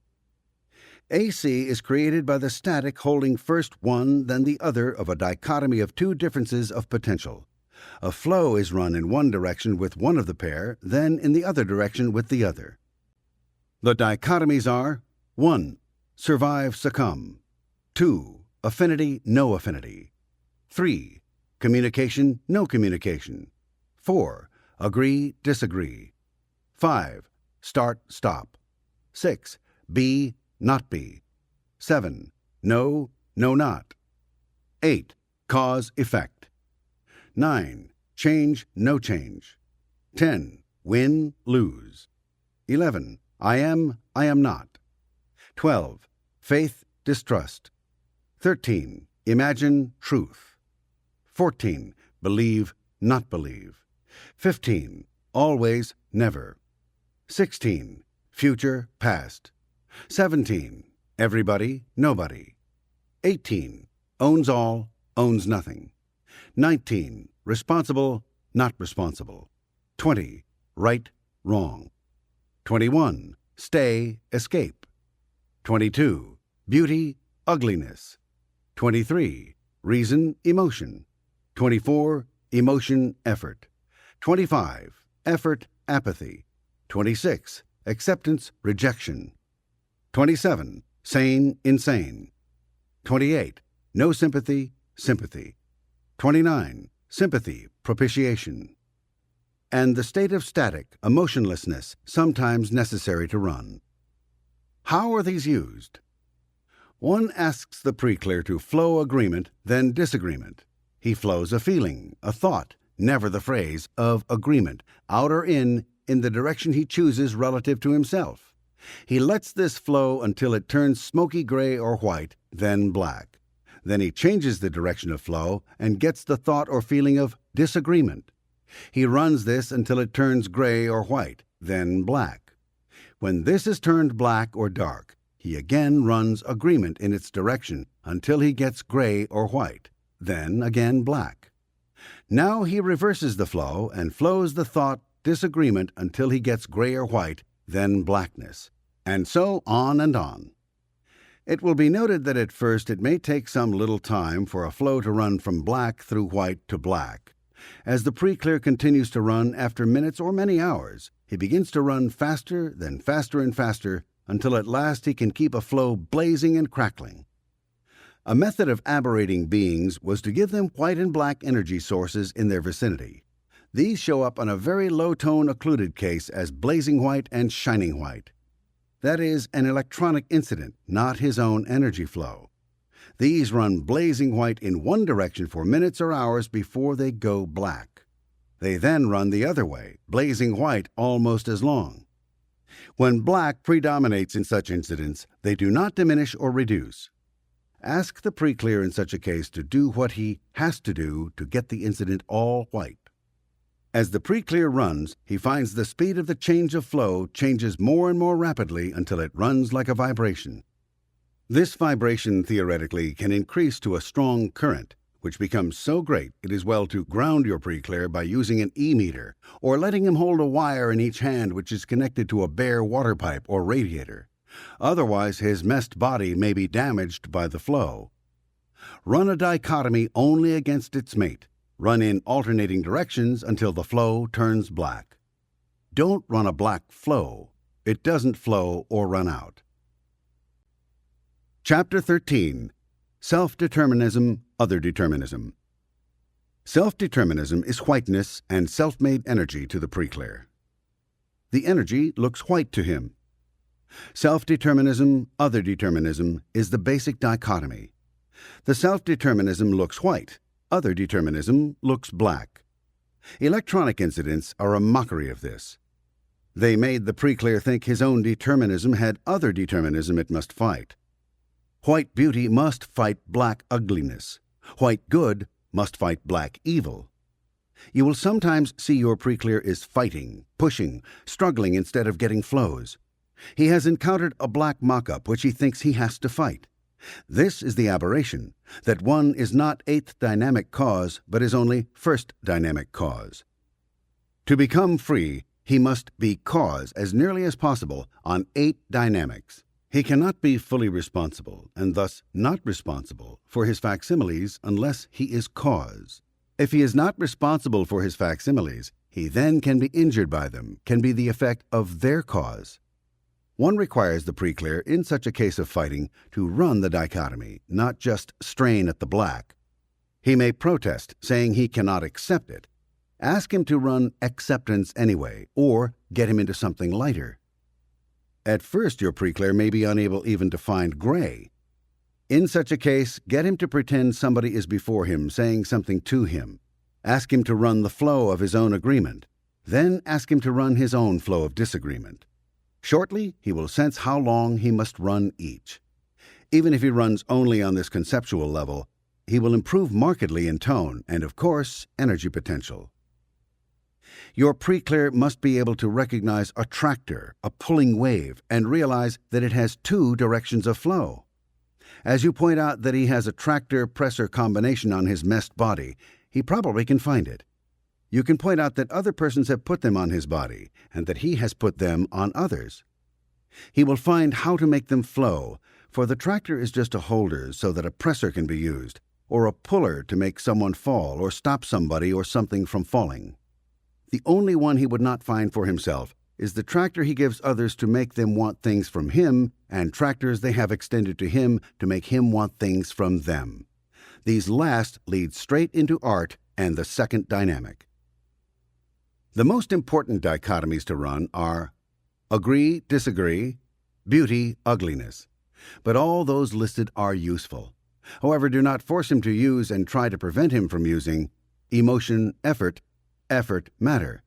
S1: AC is created by the static holding first one, then the other of a dichotomy of two differences of potential. A flow is run in one direction with one of the pair, then in the other direction with the other. The dichotomies are 1. Survive, succumb. 2. Affinity, no affinity. 3. Communication, no communication. 4. Agree, disagree. 5. Start, stop. 6. Be, not be. 7. No, no not. 8. Cause, effect. 9. Change, no change. 10. Win, lose. 11. I am not. 12. Faith, distrust. 13. Imagine, truth. 14. Believe, not believe. 15. Always, never. 16. Future, past. 17. Everybody, nobody. 18. Owns all, owns nothing. 19. Responsible, not responsible. 20. Right, wrong. 21. Stay, escape. 22. Beauty, ugliness. 23. Reason, emotion. 24. Emotion, effort. 25. Effort, apathy. 26. Acceptance, rejection. 27. Sane, insane. 28. No sympathy, sympathy. 29. Sympathy, propitiation. And the state of static, emotionlessness, sometimes necessary to run. How are these used? One asks the preclear to flow agreement, then disagreement. He flows a feeling, a thought, never the phrase, of agreement, out or in the direction he chooses relative to himself. He lets this flow until it turns smoky gray or white, then black. Then he changes the direction of flow and gets the thought or feeling of disagreement. He runs this until it turns gray or white, then black. When this is turned black or dark, he again runs agreement in its direction until he gets gray or white, then again black. Now he reverses the flow and flows the thought disagreement until he gets gray or white, then blackness, and so on and on. It will be noted that at first it may take some little time for a flow to run from black through white to black. As the pre-clear continues to run after minutes or many hours, he begins to run faster, then faster and faster, until at last he can keep a flow blazing and crackling. A method of aberrating beings was to give them white and black energy sources in their vicinity. These show up on a very low-tone occluded case as blazing white and shining white. That is an electronic incident, not his own energy flow. These run blazing white in one direction for minutes or hours before they go black. They then run the other way, blazing white almost as long. When black predominates in such incidents, they do not diminish or reduce. Ask the pre-clear in such a case to do what he has to do to get the incident all white. As the pre-clear runs, he finds the speed of the change of flow changes more and more rapidly until it runs like a vibration. This vibration theoretically can increase to a strong current, which becomes so great it is well to ground your pre-clear by using an E-meter or letting him hold a wire in each hand which is connected to a bare water pipe or radiator. Otherwise, his messed body may be damaged by the flow. Run a dichotomy only against its mate. Run in alternating directions until the flow turns black. Don't run a black flow. It doesn't flow or run out. Chapter 13. Self-determinism, other determinism. Self-determinism is whiteness and self-made energy to the pre-clear. The energy looks white to him. Self-determinism, other determinism is the basic dichotomy. The self-determinism looks white. Other determinism looks black. Electronic incidents are a mockery of this. They made the pre-clear think his own determinism had other determinism it must fight. White beauty must fight black ugliness. White good must fight black evil. You will sometimes see your pre-clear is fighting, pushing, struggling instead of getting flows. He has encountered a black mock-up which he thinks he has to fight. This is the aberration, that one is not eighth dynamic cause, but is only first dynamic cause. To become free, he must be cause as nearly as possible on 8 dynamics. He cannot be fully responsible, and thus not responsible, for his facsimiles unless he is cause. If he is not responsible for his facsimiles, he then can be injured by them, can be the effect of their cause. One requires the pre-clear in such a case of fighting to run the dichotomy, not just strain at the black. He may protest, saying he cannot accept it. Ask him to run acceptance anyway, or get him into something lighter. At first, your pre-clear may be unable even to find gray. In such a case, get him to pretend somebody is before him saying something to him. Ask him to run the flow of his own agreement. Then ask him to run his own flow of disagreement. Shortly, he will sense how long he must run each. Even if he runs only on this conceptual level, he will improve markedly in tone and, of course, energy potential. Your pre-clear must be able to recognize a tractor, a pulling wave, and realize that it has 2 directions of flow. As you point out that he has a tractor-pressor combination on his messed body, he probably can find it. You can point out that other persons have put them on his body, and that he has put them on others. He will find how to make them flow, for the tractor is just a holder so that a pressor can be used, or a puller to make someone fall or stop somebody or something from falling. The only one he would not find for himself is the tractor he gives others to make them want things from him, and tractors they have extended to him to make him want things from them. These last lead straight into art and the second dynamic. The most important dichotomies to run are agree, disagree, beauty, ugliness. But all those listed are useful. However, do not force him to use and try to prevent him from using emotion, effort, matter.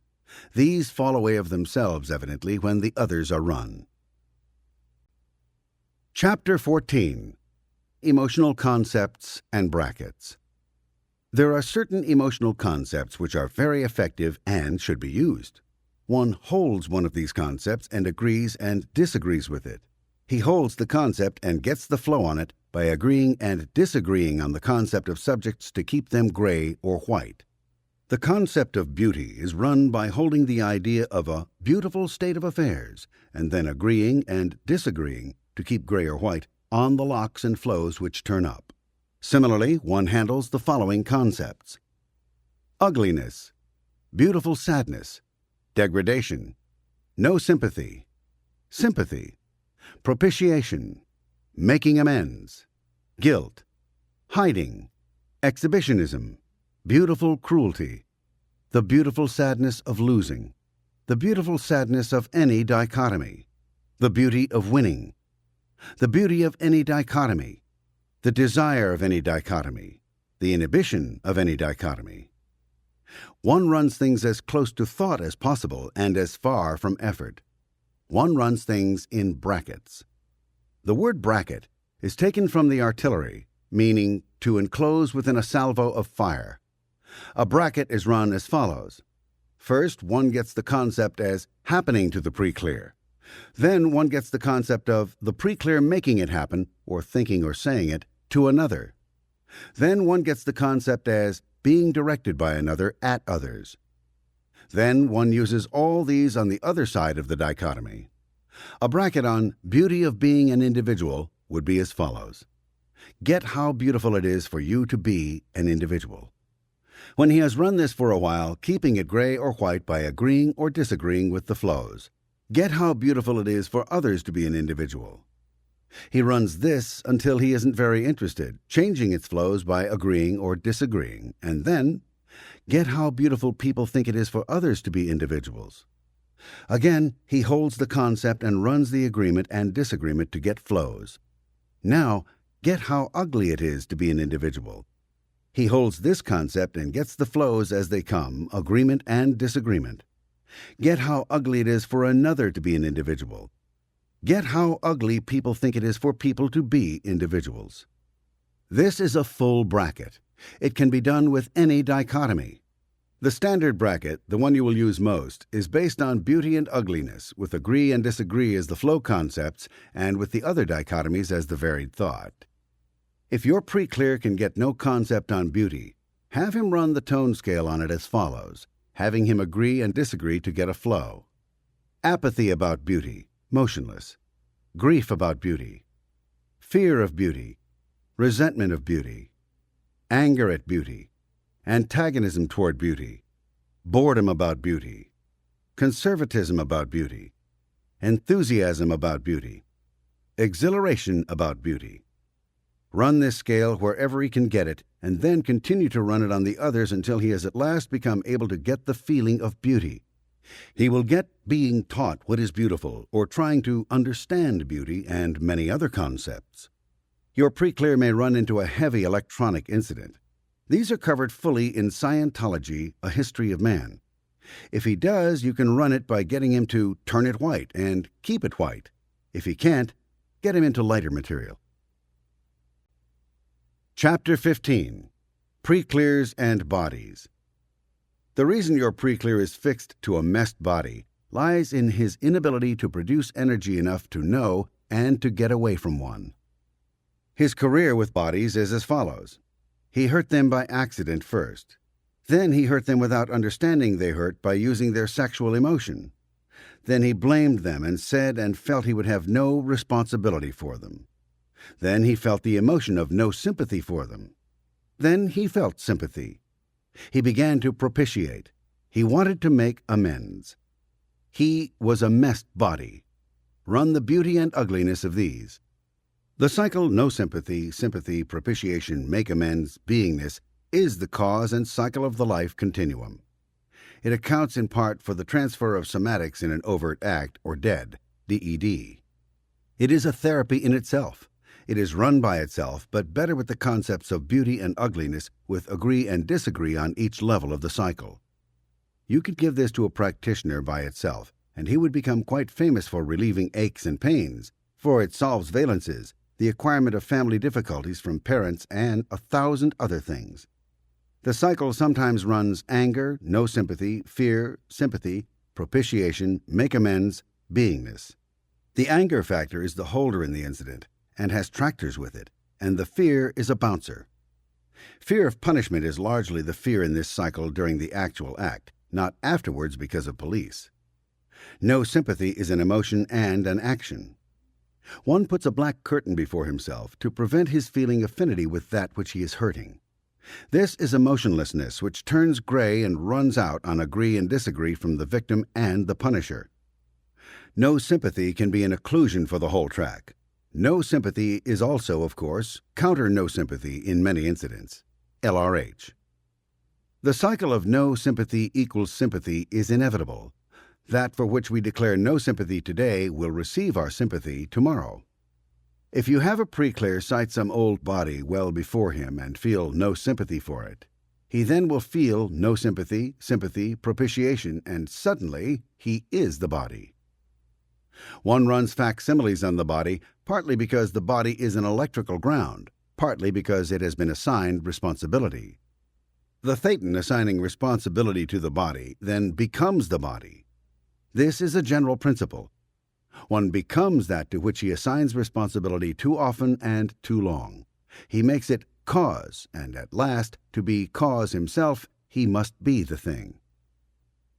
S1: These fall away of themselves, evidently, when the others are run. Chapter 14. Emotional Concepts and Brackets. There are certain emotional concepts which are very effective and should be used. one holds one of these concepts and agrees and disagrees with it. He holds the concept and gets the flow on it by agreeing and disagreeing on the concept of subjects to keep them gray or white. The concept of beauty is run by holding the idea of a beautiful state of affairs and then agreeing and disagreeing to keep gray or white on the locks and flows which turn up. Similarly, one handles the following concepts: ugliness, beautiful sadness, degradation, no sympathy, sympathy, propitiation, making amends, guilt, hiding, exhibitionism, beautiful cruelty, the beautiful sadness of losing, the beautiful sadness of any dichotomy, the beauty of winning, the beauty of any dichotomy, the desire of any dichotomy, the inhibition of any dichotomy. One runs things as close to thought as possible and as far from effort. One runs things in brackets. The word bracket is taken from the artillery, meaning to enclose within a salvo of fire. A bracket is run as follows. First, one gets the concept as happening to the pre-clear. Then one gets the concept of the pre-clear making it happen, or thinking or saying it, to another. Then one gets the concept as being directed by another at others. Then one uses all these on the other side of the dichotomy. A bracket on beauty of being an individual would be as follows. Get how beautiful it is for you to be an individual. When he has run this for a while, keeping it gray or white by agreeing or disagreeing with the flows. Get how beautiful it is for others to be an individual. He runs this until he isn't very interested, changing its flows by agreeing or disagreeing, and then get how beautiful people think it is for others to be individuals. Again, he holds the concept and runs the agreement and disagreement to get flows. Now, get how ugly it is to be an individual. He holds this concept and gets the flows as they come, agreement and disagreement. Get how ugly it is for another to be an individual. Get how ugly people think it is for people to be individuals. This is a full bracket. It can be done with any dichotomy. The standard bracket, the one you will use most, is based on beauty and ugliness, with agree and disagree as the flow concepts and with the other dichotomies as the varied thought. If your pre-clear can get no concept on beauty, have him run the tone scale on it as follows, having him agree and disagree to get a flow. Apathy about beauty, motionless. Grief about beauty. Fear of beauty. Resentment of beauty. Anger at beauty. Antagonism toward beauty. Boredom about beauty. Conservatism about beauty. Enthusiasm about beauty. Exhilaration about beauty. Run this scale wherever he can get it, and then continue to run it on the others until he has at last become able to get the feeling of beauty. He will get being taught what is beautiful, or trying to understand beauty and many other concepts. Your pre-clear may run into a heavy electronic incident. These are covered fully in Scientology, A History of Man. If he does, you can run it by getting him to turn it white and keep it white. If he can't, get him into lighter material. Chapter 15. Pre-clears and Bodies. The reason your pre-clear is fixed to a messed body lies in his inability to produce energy enough to know and to get away from one. His career with bodies is as follows. He hurt them by accident first. Then he hurt them without understanding they hurt by using their sexual emotion. Then he blamed them and said and felt he would have no responsibility for them. Then he felt the emotion of no sympathy for them. Then he felt sympathy. He began to propitiate. He wanted to make amends. He was a messed body. Run the beauty and ugliness of these. The cycle no sympathy, sympathy, propitiation, make amends, beingness is the cause and cycle of the life continuum. It accounts in part for the transfer of somatics in an overt act or DED, DED. It is a therapy in itself. It is run by itself, but better with the concepts of beauty and ugliness with agree and disagree on each level of the cycle. You could give this to a practitioner by itself, and he would become quite famous for relieving aches and pains, for it solves valences, the acquirement of family difficulties from parents, and 1,000 other things. The cycle sometimes runs anger, no sympathy, fear, sympathy, propitiation, make amends, beingness. The anger factor is the holder in the incident and has tractors with it, and the fear is a bouncer. Fear of punishment is largely the fear in this cycle during the actual act, not afterwards because of police. No sympathy is an emotion and an action. One puts a black curtain before himself to prevent his feeling affinity with that which he is hurting. This is emotionlessness which turns gray and runs out on agree and disagree from the victim and the punisher. No sympathy can be an occlusion for the whole track. No sympathy is also, of course, counter no sympathy in many incidents. LRH. The cycle of no sympathy equals sympathy is inevitable. That for which we declare no sympathy today will receive our sympathy tomorrow. If you have a pre-clear sight some old body well before him and feel no sympathy for it, he then will feel no sympathy, sympathy, propitiation, and suddenly he is the body. One runs facsimiles on the body partly because the body is an electrical ground, partly because it has been assigned responsibility. The thetan assigning responsibility to the body then becomes the body. This is a general principle. One becomes that to which he assigns responsibility too often and too long. He makes it cause, and at last, to be cause himself, he must be the thing.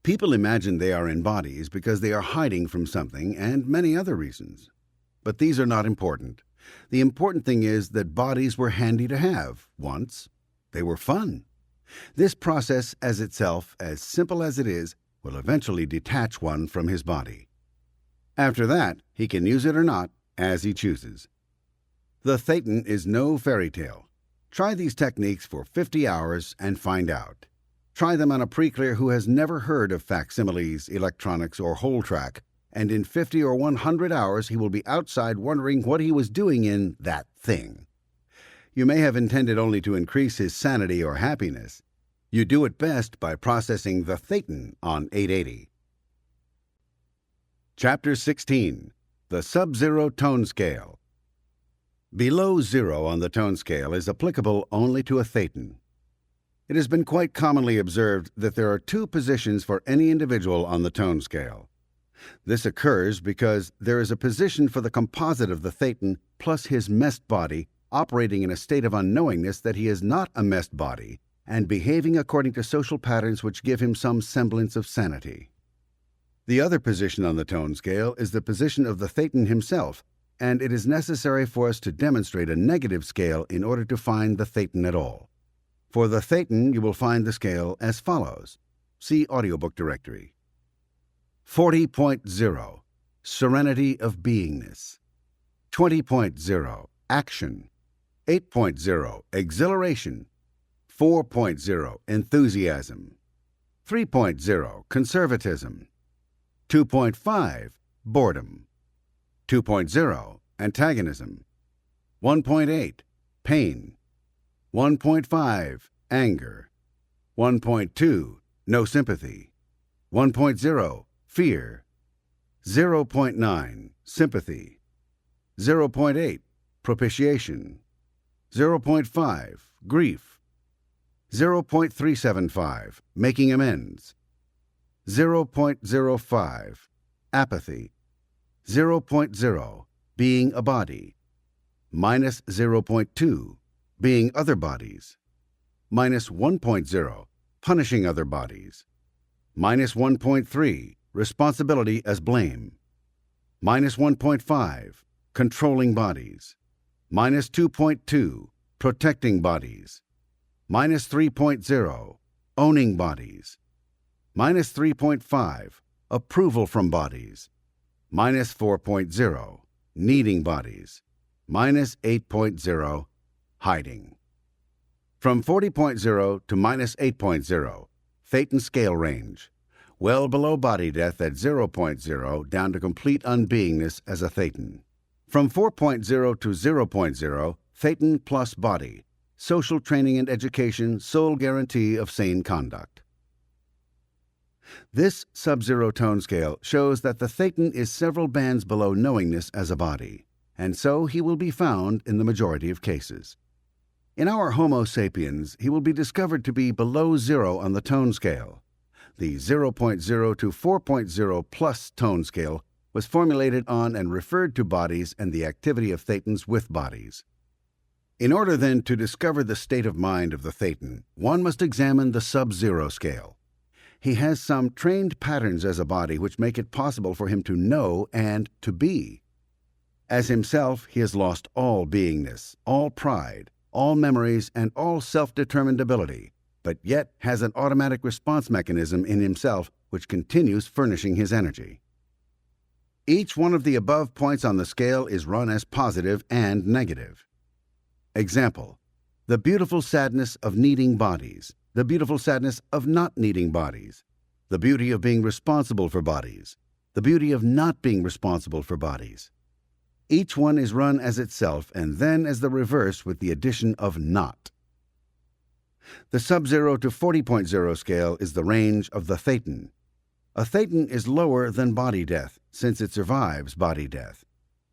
S1: People imagine they are in bodies because they are hiding from something and many other reasons. But these are not important. The important thing is that bodies were handy to have once. They were fun. This process as itself, as simple as it is, will eventually detach one from his body. After that, he can use it or not, as he chooses. The thetan is no fairy tale. Try these techniques for 50 hours and find out. Try them on a pre-clear who has never heard of facsimiles, electronics, or whole track, and in 50 or 100 hours he will be outside wondering what he was doing in that thing. You may have intended only to increase his sanity or happiness. You do it best by processing the thetan on 880. Chapter 16. The Sub-Zero Tone Scale. Below zero on the tone scale is applicable only to a thetan. It has been quite commonly observed that there are two positions for any individual on the tone scale. This occurs because there is a position for the composite of the thetan plus his messed body operating in a state of unknowingness that he is not a messed body and behaving according to social patterns which give him some semblance of sanity. The other position on the tone scale is the position of the thetan himself, and it is necessary for us to demonstrate a negative scale in order to find the thetan at all. For the thetan, you will find the scale as follows. See audiobook directory. 40.0 Serenity of Beingness. 20.0 Action. 8.0 Exhilaration. 4.0 Enthusiasm. 3.0 Conservatism. 2.5 Boredom. 2.0 Antagonism. 1.8 Pain. 1.5 Anger. 1.2 No sympathy. 1.0 Fear. 0.9 Sympathy. 0.8 Propitiation. 0.5 Grief. 0.375 Making amends. 0.05 Apathy. 0.0 Being a body. Minus 0.2 Being other bodies. Minus 1.0 Punishing other bodies. Minus 1.3 Responsibility as blame. Minus 1.5 Controlling bodies. Minus 2.2 Protecting bodies. Minus 3.0 Owning bodies. Minus 3.5 Approval from bodies. Minus 4.0 Needing bodies. Minus 8.0 Hiding. From 40.0 to minus 8.0, thetan scale range. Well below body death at 0.0 down to complete unbeingness as a thetan. From 4.0 to 0.0, thetan plus body. Social training and education, sole guarantee of sane conduct. This sub-zero tone scale shows that the thetan is several bands below knowingness as a body, and so he will be found in the majority of cases. In our Homo sapiens, he will be discovered to be below zero on the tone scale. the 0.0 to 4.0 plus tone scale was formulated on and referred to bodies and the activity of thetans with bodies. In order, then, to discover the state of mind of the thetan, one must examine the sub-zero scale. He has some trained patterns as a body which make it possible for him to know and to be. As himself, he has lost all beingness, all pride, all memories, and all self-determined ability, but yet has an automatic response mechanism in himself which continues furnishing his energy. Each one of the above points on the scale is run as positive and negative. Example: the beautiful sadness of needing bodies, the beautiful sadness of not needing bodies, the beauty of being responsible for bodies, the beauty of not being responsible for bodies. Each one is run as itself and then as the reverse with the addition of not. The sub-zero to 40.0 scale is the range of the thetan. A thetan is lower than body death, since it survives body death.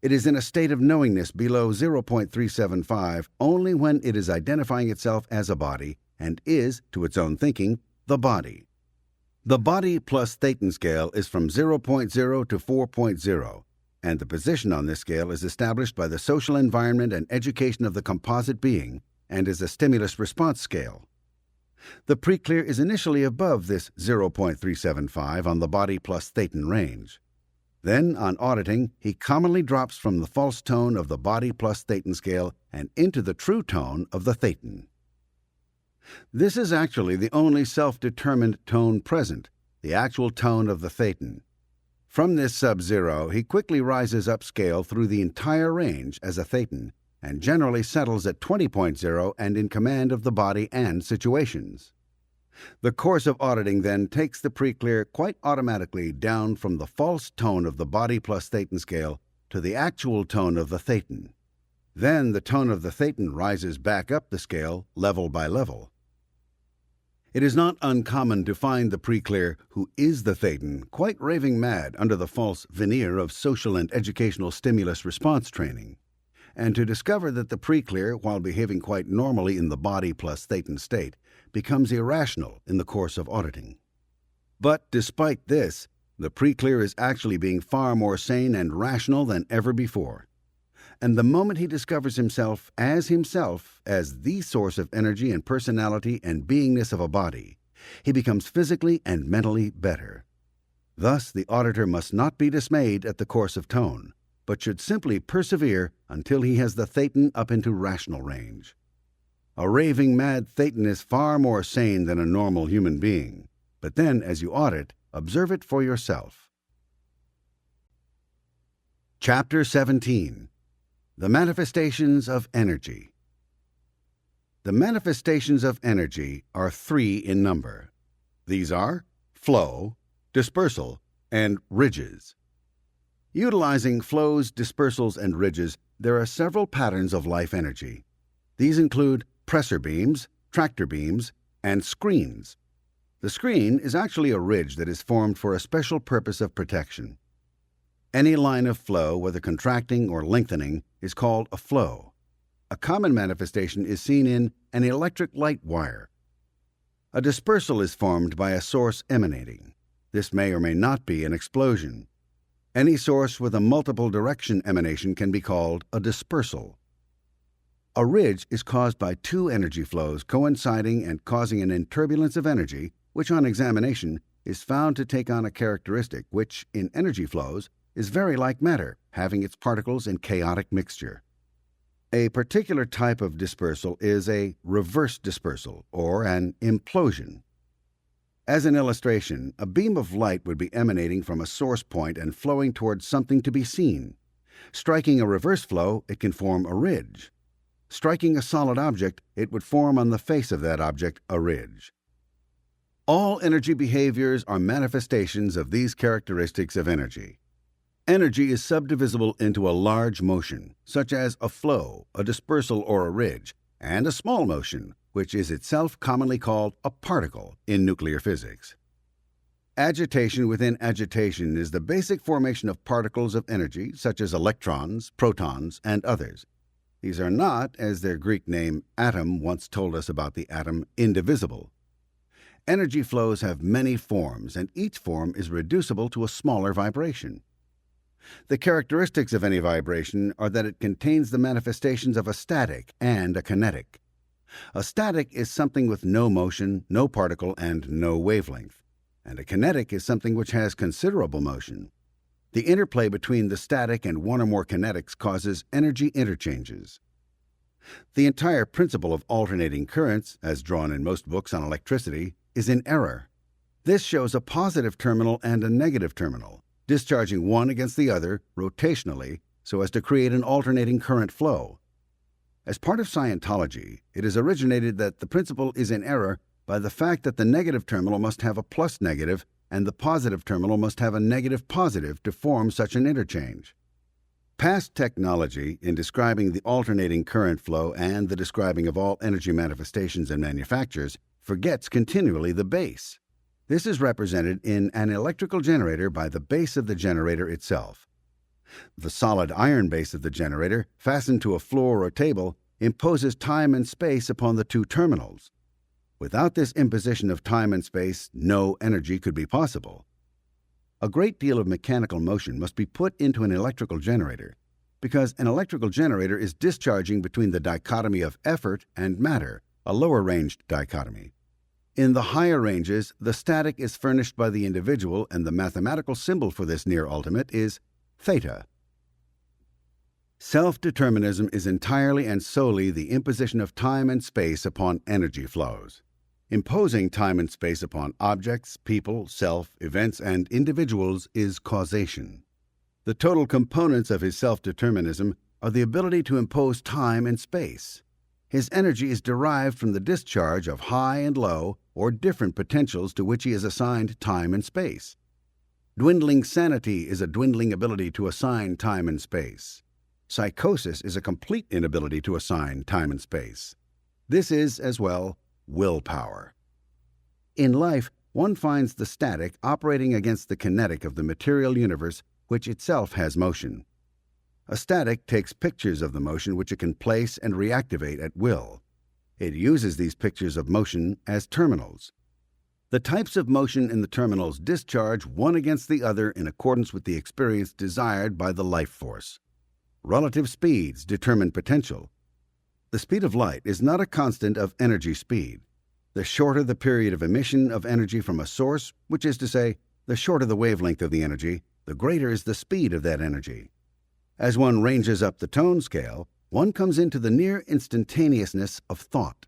S1: It is in a state of knowingness below 0.375 only when it is identifying itself as a body and is, to its own thinking, the body. The body plus thetan scale is from 0.0 to 4.0, and the position on this scale is established by the social environment and education of the composite being and is a stimulus-response scale. The pre-clear is initially above this 0.375 on the body plus thetan range. Then, on auditing, he commonly drops from the false tone of the body plus thetan scale and into the true tone of the thetan. This is actually the only self-determined tone present, the actual tone of the thetan. From this sub-zero, he quickly rises up scale through the entire range as a thetan and generally settles at 20.0 and in command of the body and situations. The course of auditing then takes the pre-clear quite automatically down from the false tone of the body plus thetan scale to the actual tone of the thetan. Then the tone of the thetan rises back up the scale level by level. It is not uncommon to find the pre-clear, who is the thetan, quite raving mad under the false veneer of social and educational stimulus response training, and to discover that the pre-clear, while behaving quite normally in the body plus thetan state, becomes irrational in the course of auditing. But despite this, the pre-clear is actually being far more sane and rational than ever before. And the moment he discovers himself as the source of energy and personality and beingness of a body, he becomes physically and mentally better. Thus, the auditor must not be dismayed at the course of tone, but should simply persevere until he has the thetan up into rational range. A raving mad thetan is far more sane than a normal human being, but then, as you audit, observe it for yourself. Chapter 17. The Manifestations of Energy. The manifestations of energy are 3 in number. These are flow, dispersal, and ridges. Utilizing flows, dispersals, and ridges, there are several patterns of life energy. These include pressor beams, tractor beams, and screens. The screen is actually a ridge that is formed for a special purpose of protection. Any line of flow, whether contracting or lengthening, is called a flow. A common manifestation is seen in an electric light wire. A dispersal is formed by a source emanating. This may or may not be an explosion. Any source with a multiple direction emanation can be called a dispersal. A ridge is caused by 2 energy flows coinciding and causing an inturbulence of energy, which on examination is found to take on a characteristic which, in energy flows, is very like matter, having its particles in chaotic mixture. A particular type of dispersal is a reverse dispersal, or an implosion. As an illustration, a beam of light would be emanating from a source point and flowing towards something to be seen. Striking a reverse flow, it can form a ridge. Striking a solid object, it would form on the face of that object a ridge. All energy behaviors are manifestations of these characteristics of energy. Energy is subdivisible into a large motion, such as a flow, a dispersal, or a ridge, and a small motion, which is itself commonly called a particle in nuclear physics. Agitation within agitation is the basic formation of particles of energy, such as electrons, protons, and others. These are not, as their Greek name atom once told us about the atom, indivisible. Energy flows have many forms, and each form is reducible to a smaller vibration. The characteristics of any vibration are that it contains the manifestations of a static and a kinetic. A static is something with no motion, no particle, and no wavelength, and a kinetic is something which has considerable motion. The interplay between the static and one or more kinetics causes energy interchanges. The entire principle of alternating currents, as drawn in most books on electricity, is in error. This shows a positive terminal and a negative terminal, discharging one against the other rotationally so as to create an alternating current flow. As part of Scientology, it is originated that the principle is in error by the fact that the negative terminal must have a plus negative and the positive terminal must have a negative positive to form such an interchange. Past technology, in describing the alternating current flow and the describing of all energy manifestations and manufactures, forgets continually the base. This is represented in an electrical generator by the base of the generator itself. The solid iron base of the generator, fastened to a floor or table, imposes time and space upon the two terminals. Without this imposition of time and space, no energy could be possible. A great deal of mechanical motion must be put into an electrical generator, because an electrical generator is discharging between the dichotomy of effort and matter, a lower-ranged dichotomy. In the higher ranges, the static is furnished by the individual, and the mathematical symbol for this near ultimate is theta. Self-determinism is entirely and solely the imposition of time and space upon energy flows. Imposing time and space upon objects, people, self, events, and individuals is causation. The total components of his self-determinism are the ability to impose time and space. His energy is derived from the discharge of high and low or different potentials to which he has assigned time and space. Dwindling sanity is a dwindling ability to assign time and space. Psychosis is a complete inability to assign time and space. This is, as well, willpower. In life, one finds the static operating against the kinetic of the material universe, which itself has motion. A static takes pictures of the motion which it can place and reactivate at will. It uses these pictures of motion as terminals. The types of motion in the terminals discharge one against the other in accordance with the experience desired by the life force. Relative speeds determine potential. The speed of light is not a constant of energy speed. The shorter the period of emission of energy from a source, which is to say, the shorter the wavelength of the energy, the greater is the speed of that energy. As one ranges up the tone scale, one comes into the near instantaneousness of thought.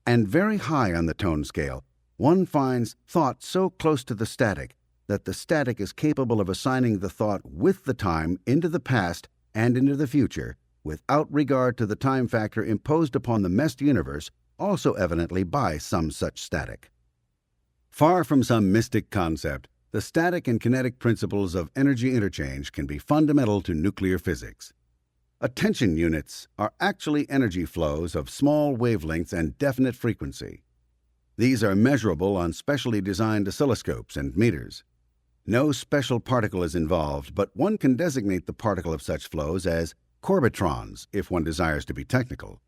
S1: And very high on the tone scale, one finds thought so close to the static that the static is capable of assigning the thought with the time into the past and into the future, without regard to the time factor imposed upon the messed universe, also evidently by some such static. Far from some mystic concept, the static and kinetic principles of energy interchange can be fundamental to nuclear physics. Attention units are actually energy flows of small wavelengths and definite frequency. These are measurable on specially designed oscilloscopes and meters. No special particle is involved, but one can designate the particle of such flows as corbitrons if one desires to be technical.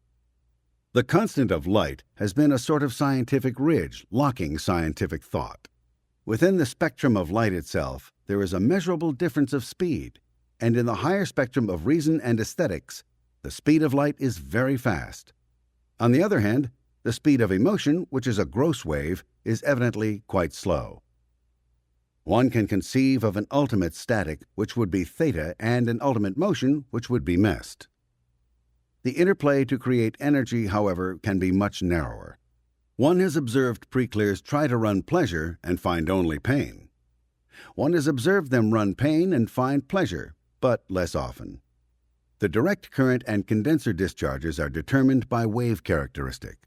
S1: The constant of light has been a sort of scientific ridge locking scientific thought. Within the spectrum of light itself, there is a measurable difference of speed, and in the higher spectrum of reason and aesthetics, the speed of light is very fast. On the other hand, the speed of emotion, which is a gross wave, is evidently quite slow. One can conceive of an ultimate static, which would be theta, and an ultimate motion, which would be messed. The interplay to create energy, however, can be much narrower. One has observed preclears try to run pleasure and find only pain. One has observed them run pain and find pleasure, but less often. The direct current and condenser discharges are determined by wave characteristic.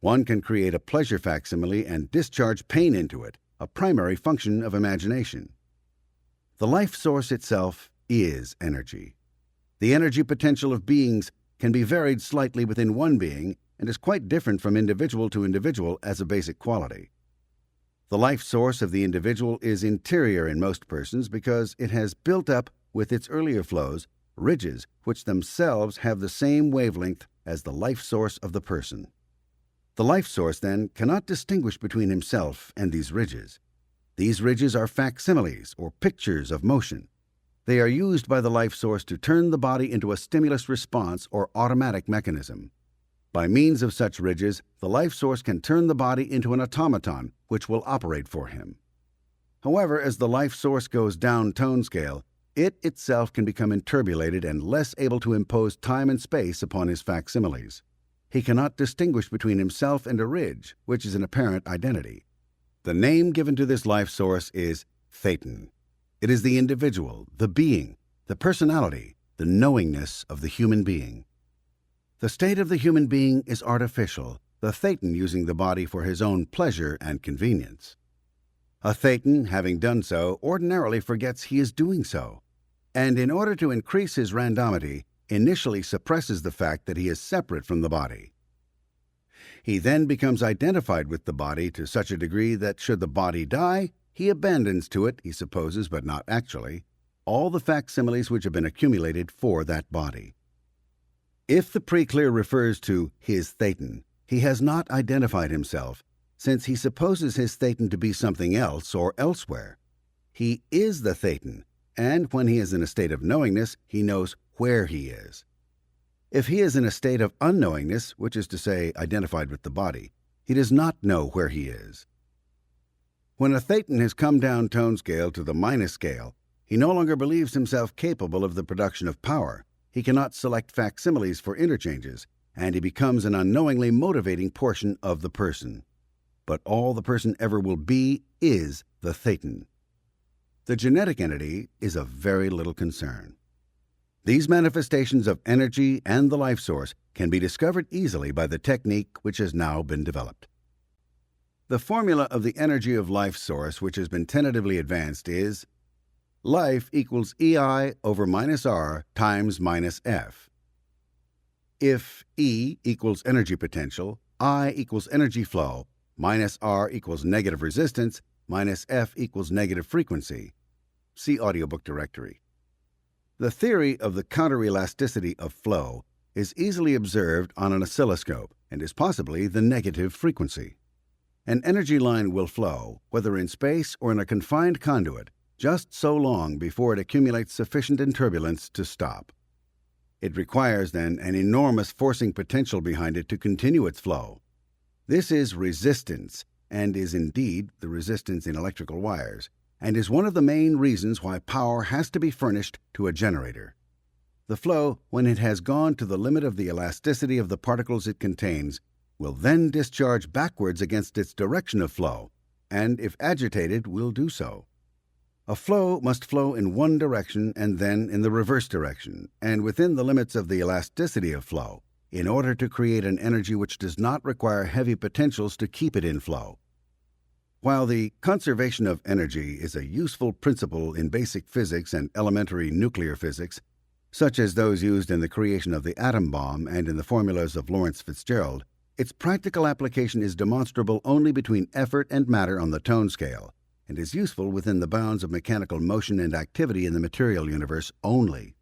S1: One can create a pleasure facsimile and discharge pain into it, a primary function of imagination. The life source itself is energy. The energy potential of beings can be varied slightly within one being and is quite different from individual to individual as a basic quality. The life source of the individual is interior in most persons because it has built up, with its earlier flows, ridges which themselves have the same wavelength as the life source of the person. The life source, then, cannot distinguish between himself and these ridges. These ridges are facsimiles, or pictures of motion. They are used by the life source to turn the body into a stimulus response or automatic mechanism. By means of such ridges, the life source can turn the body into an automaton which will operate for him. However, as the life source goes down tone scale, it itself can become inturbulated and less able to impose time and space upon his facsimiles. He cannot distinguish between himself and a ridge, which is an apparent identity. The name given to this life source is Thetan. It is the individual, the being, the personality, the knowingness of the human being. The state of the human being is artificial, the Thetan using the body for his own pleasure and convenience. A Thetan, having done so, ordinarily forgets he is doing so, and in order to increase his randomity, initially suppresses the fact that he is separate from the body. He then becomes identified with the body to such a degree that should the body die, he abandons to it, he supposes but not actually, all the facsimiles which have been accumulated for that body. If the preclear refers to his Thetan, he has not identified himself, since he supposes his Thetan to be something else or elsewhere. He is the Thetan, and when he is in a state of knowingness, he knows where he is. If he is in a state of unknowingness, which is to say identified with the body, he does not know where he is. When a Thetan has come down tone scale to the minus scale, he no longer believes himself capable of the production of power. He cannot select facsimiles for interchanges, and he becomes an unknowingly motivating portion of the person. But all the person ever will be is the Thetan. The genetic entity is of very little concern. These manifestations of energy and the life source can be discovered easily by the technique which has now been developed. The formula of the energy of life source which has been tentatively advanced is life equals EI over minus R times minus F. If E equals energy potential, I equals energy flow, minus R equals negative resistance, minus F equals negative frequency. See audiobook directory. The theory of the counterelasticity of flow is easily observed on an oscilloscope and is possibly the negative frequency. An energy line will flow, whether in space or in a confined conduit, just so long before it accumulates sufficient in turbulence to stop. It requires, then, an enormous forcing potential behind it to continue its flow. This is resistance, and is indeed the resistance in electrical wires, and is one of the main reasons why power has to be furnished to a generator. The flow, when it has gone to the limit of the elasticity of the particles it contains, will then discharge backwards against its direction of flow, and if agitated, will do so. A flow must flow in one direction and then in the reverse direction, and within the limits of the elasticity of flow, in order to create an energy which does not require heavy potentials to keep it in flow. While the conservation of energy is a useful principle in basic physics and elementary nuclear physics, such as those used in the creation of the atom bomb and in the formulas of Lawrence Fitzgerald, its practical application is demonstrable only between effort and matter on the tone scale, and is useful within the bounds of mechanical motion and activity in the material universe only.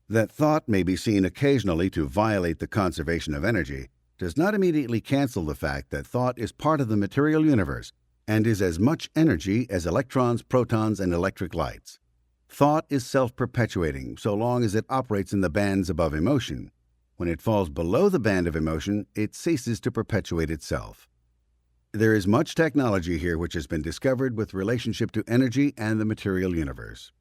S1: That thought may be seen occasionally to violate the conservation of energy does not immediately cancel the fact that thought is part of the material universe and is as much energy as electrons, protons, and electric lights. Thought is self-perpetuating so long as it operates in the bands above emotion. When it falls below the band of emotion, it ceases to perpetuate itself. There is much technology here which has been discovered with relationship to energy and the material universe.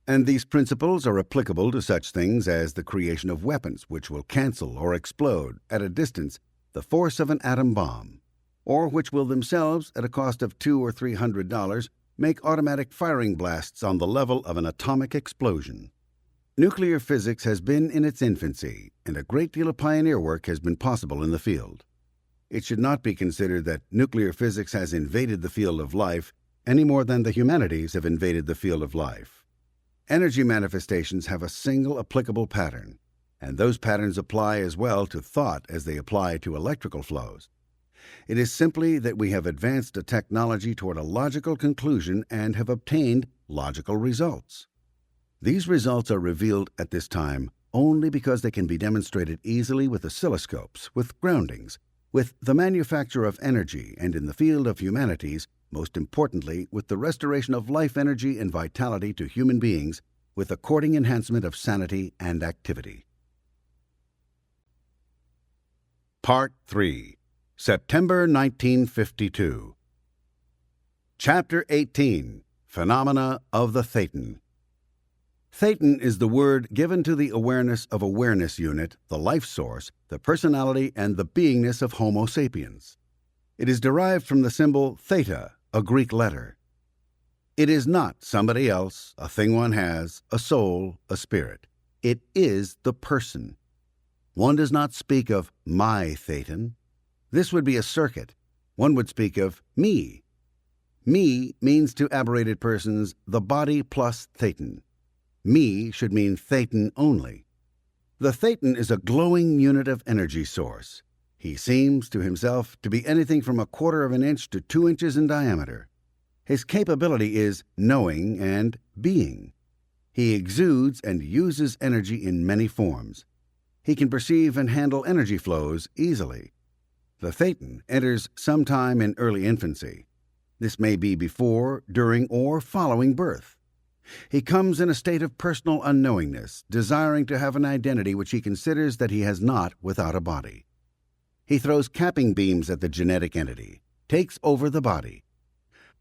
S1: And these principles are applicable to such things as the creation of weapons which will cancel or explode, at a distance, the force of an atom bomb, or which will themselves, at a cost of $200 or $300, make automatic firing blasts on the level of an atomic explosion. Nuclear physics has been in its infancy, and a great deal of pioneer work has been possible in the field. It should not be considered that nuclear physics has invaded the field of life any more than the humanities have invaded the field of life. Energy manifestations have a single applicable pattern, and those patterns apply as well to thought as they apply to electrical flows. It is simply that we have advanced a technology toward a logical conclusion and have obtained logical results. These results are revealed at this time only because they can be demonstrated easily with oscilloscopes, with groundings, with the manufacture of energy and in the field of humanities, most importantly with the restoration of life energy and vitality to human beings, with according enhancement of sanity and activity. Part 3. September 1952. Chapter 18. Phenomena of the Thetan. Thetan is the word given to the awareness of awareness unit, the life source, the personality, and the beingness of Homo sapiens. It is derived from the symbol theta, a Greek letter. It is not somebody else, a thing one has, a soul, a spirit. It is the person. One does not speak of my Thetan. This would be a circuit. One would speak of me. Me means to aberrated persons the body plus Thetan. Me should mean Thetan only. The Thetan is a glowing unit of energy source. He seems to himself to be anything from 1/4 of an inch to 2 inches in diameter. His capability is knowing and being. He exudes and uses energy in many forms. He can perceive and handle energy flows easily. The Thetan enters sometime in early infancy. This may be before, during, or following birth. He comes in a state of personal unknowingness, desiring to have an identity which he considers that he has not without a body. He throws capping beams at the genetic entity, takes over the body.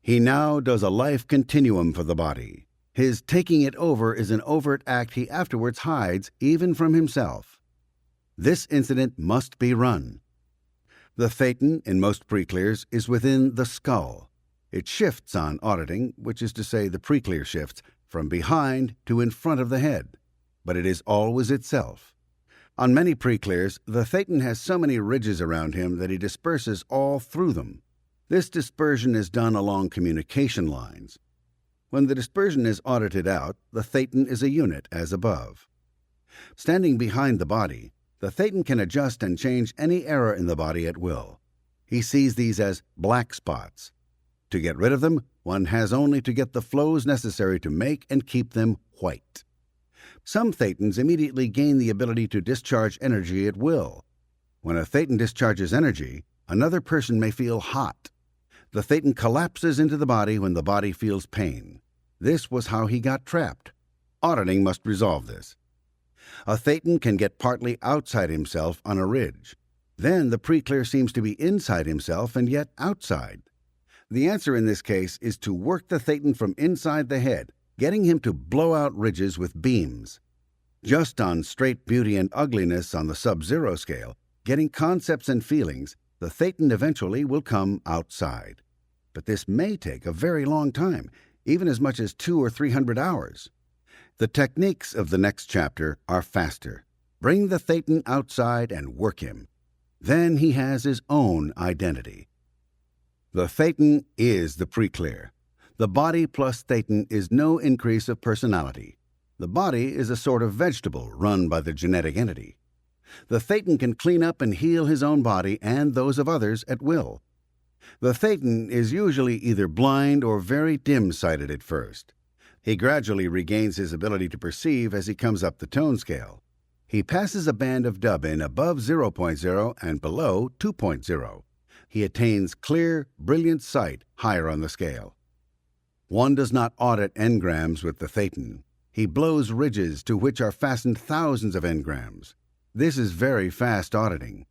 S1: He now does a life continuum for the body. His taking it over is an overt act he afterwards hides even from himself. This incident must be run. The Thetan, in most preclears, is within the skull. It shifts on auditing, which is to say the preclear shifts, from behind to in front of the head, but it is always itself. On many preclears, the Thetan has so many ridges around him that he disperses all through them. This dispersion is done along communication lines. When the dispersion is audited out, the Thetan is a unit as above. Standing behind the body, the Thetan can adjust and change any error in the body at will. He sees these as black spots. To get rid of them, one has only to get the flows necessary to make and keep them white. Some Thetans immediately gain the ability to discharge energy at will. When a Thetan discharges energy, another person may feel hot. The Thetan collapses into the body when the body feels pain. This was how he got trapped. Auditing must resolve this. A Thetan can get partly outside himself on a ridge. Then the preclear seems to be inside himself and yet outside. The answer in this case is to work the Thetan from inside the head, getting him to blow out ridges with beams. Just on straight beauty and ugliness on the sub-zero scale, getting concepts and feelings, the Thetan eventually will come outside. But this may take a very long time, even as much as 200 or 300 hours. The techniques of the next chapter are faster. Bring the Thetan outside and work him. Then he has his own identity. The Thetan is the preclear. The body plus Thetan is no increase of personality. The body is a sort of vegetable run by the genetic entity. The Thetan can clean up and heal his own body and those of others at will. The Thetan is usually either blind or very dim-sighted at first. He gradually regains his ability to perceive as he comes up the tone scale. He passes a band of dubbin above 0.0 and below 2.0. He attains clear, brilliant sight higher on the scale. One does not audit engrams with the Thetan. He blows ridges to which are fastened thousands of engrams. This is very fast auditing.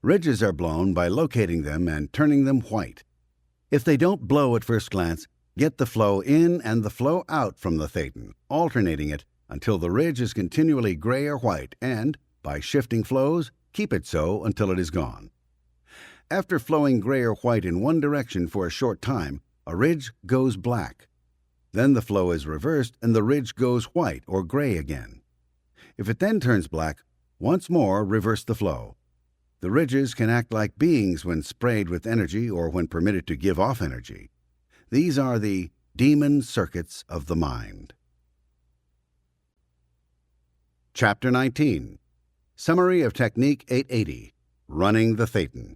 S1: Ridges are blown by locating them and turning them white. If they don't blow at first glance, get the flow in and the flow out from the Thetan, alternating it until the ridge is continually gray or white, and, by shifting flows, keep it so until it is gone. After flowing gray or white in one direction for a short time, a ridge goes black. Then the flow is reversed and the ridge goes white or gray again. If it then turns black, once more reverse the flow. The ridges can act like beings when sprayed with energy or when permitted to give off energy. These are the demon circuits of the mind. Chapter 19. Summary of Technique 880, Running the Thetan.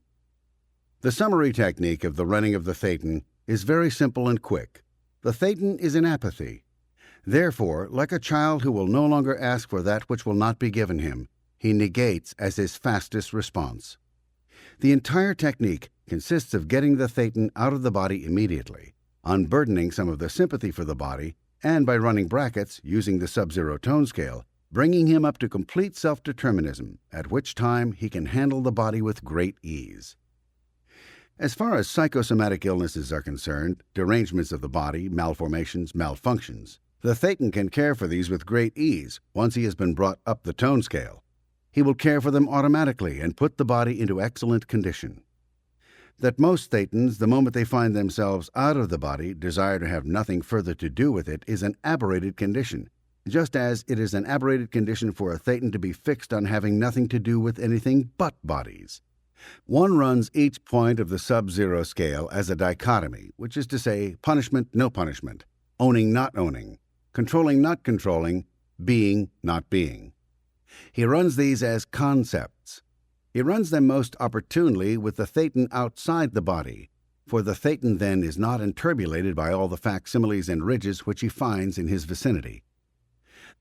S1: The summary technique of the running of the Thetan is very simple and quick. The Thetan is in apathy. Therefore, like a child who will no longer ask for that which will not be given him, he negates as his fastest response. The entire technique consists of getting the Thetan out of the body immediately, unburdening some of the sympathy for the body, and by running brackets using the sub-zero tone scale, bringing him up to complete self-determinism, at which time he can handle the body with great ease. As far as psychosomatic illnesses are concerned, derangements of the body, malformations, malfunctions, the Thetan can care for these with great ease once he has been brought up the tone scale. He will care for them automatically and put the body into excellent condition. That most Thetans, the moment they find themselves out of the body, desire to have nothing further to do with it is an aberrated condition, just as it is an aberrated condition for a Thetan to be fixed on having nothing to do with anything but bodies. One runs each point of the sub-zero scale as a dichotomy, which is to say punishment, no punishment, owning, not owning, controlling, not controlling, being, not being. He runs these as concepts. He runs them most opportunely with the Thetan outside the body, for the Thetan then is not enturbulated by all the facsimiles and ridges which he finds in his vicinity.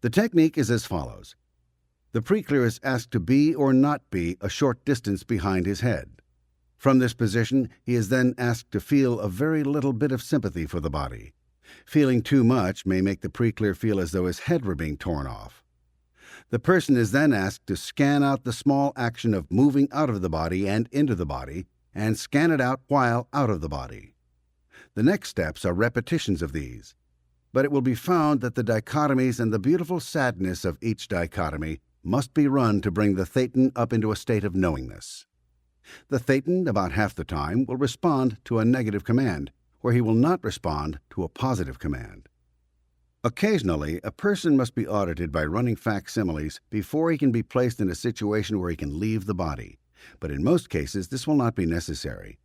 S1: The technique is as follows. The preclear is asked to be or not be a short distance behind his head. From this position, he is then asked to feel a very little bit of sympathy for the body. Feeling too much may make the preclear feel as though his head were being torn off. The person is then asked to scan out the small action of moving out of the body and into the body, and scan it out while out of the body. The next steps are repetitions of these, but it will be found that the dichotomies and the beautiful sadness of each dichotomy must be run to bring the Thetan up into a state of knowingness. The Thetan, about half the time, will respond to a negative command, where he will not respond to a positive command. Occasionally, a person must be audited by running facsimiles before he can be placed in a situation where he can leave the body, but in most cases this will not be necessary.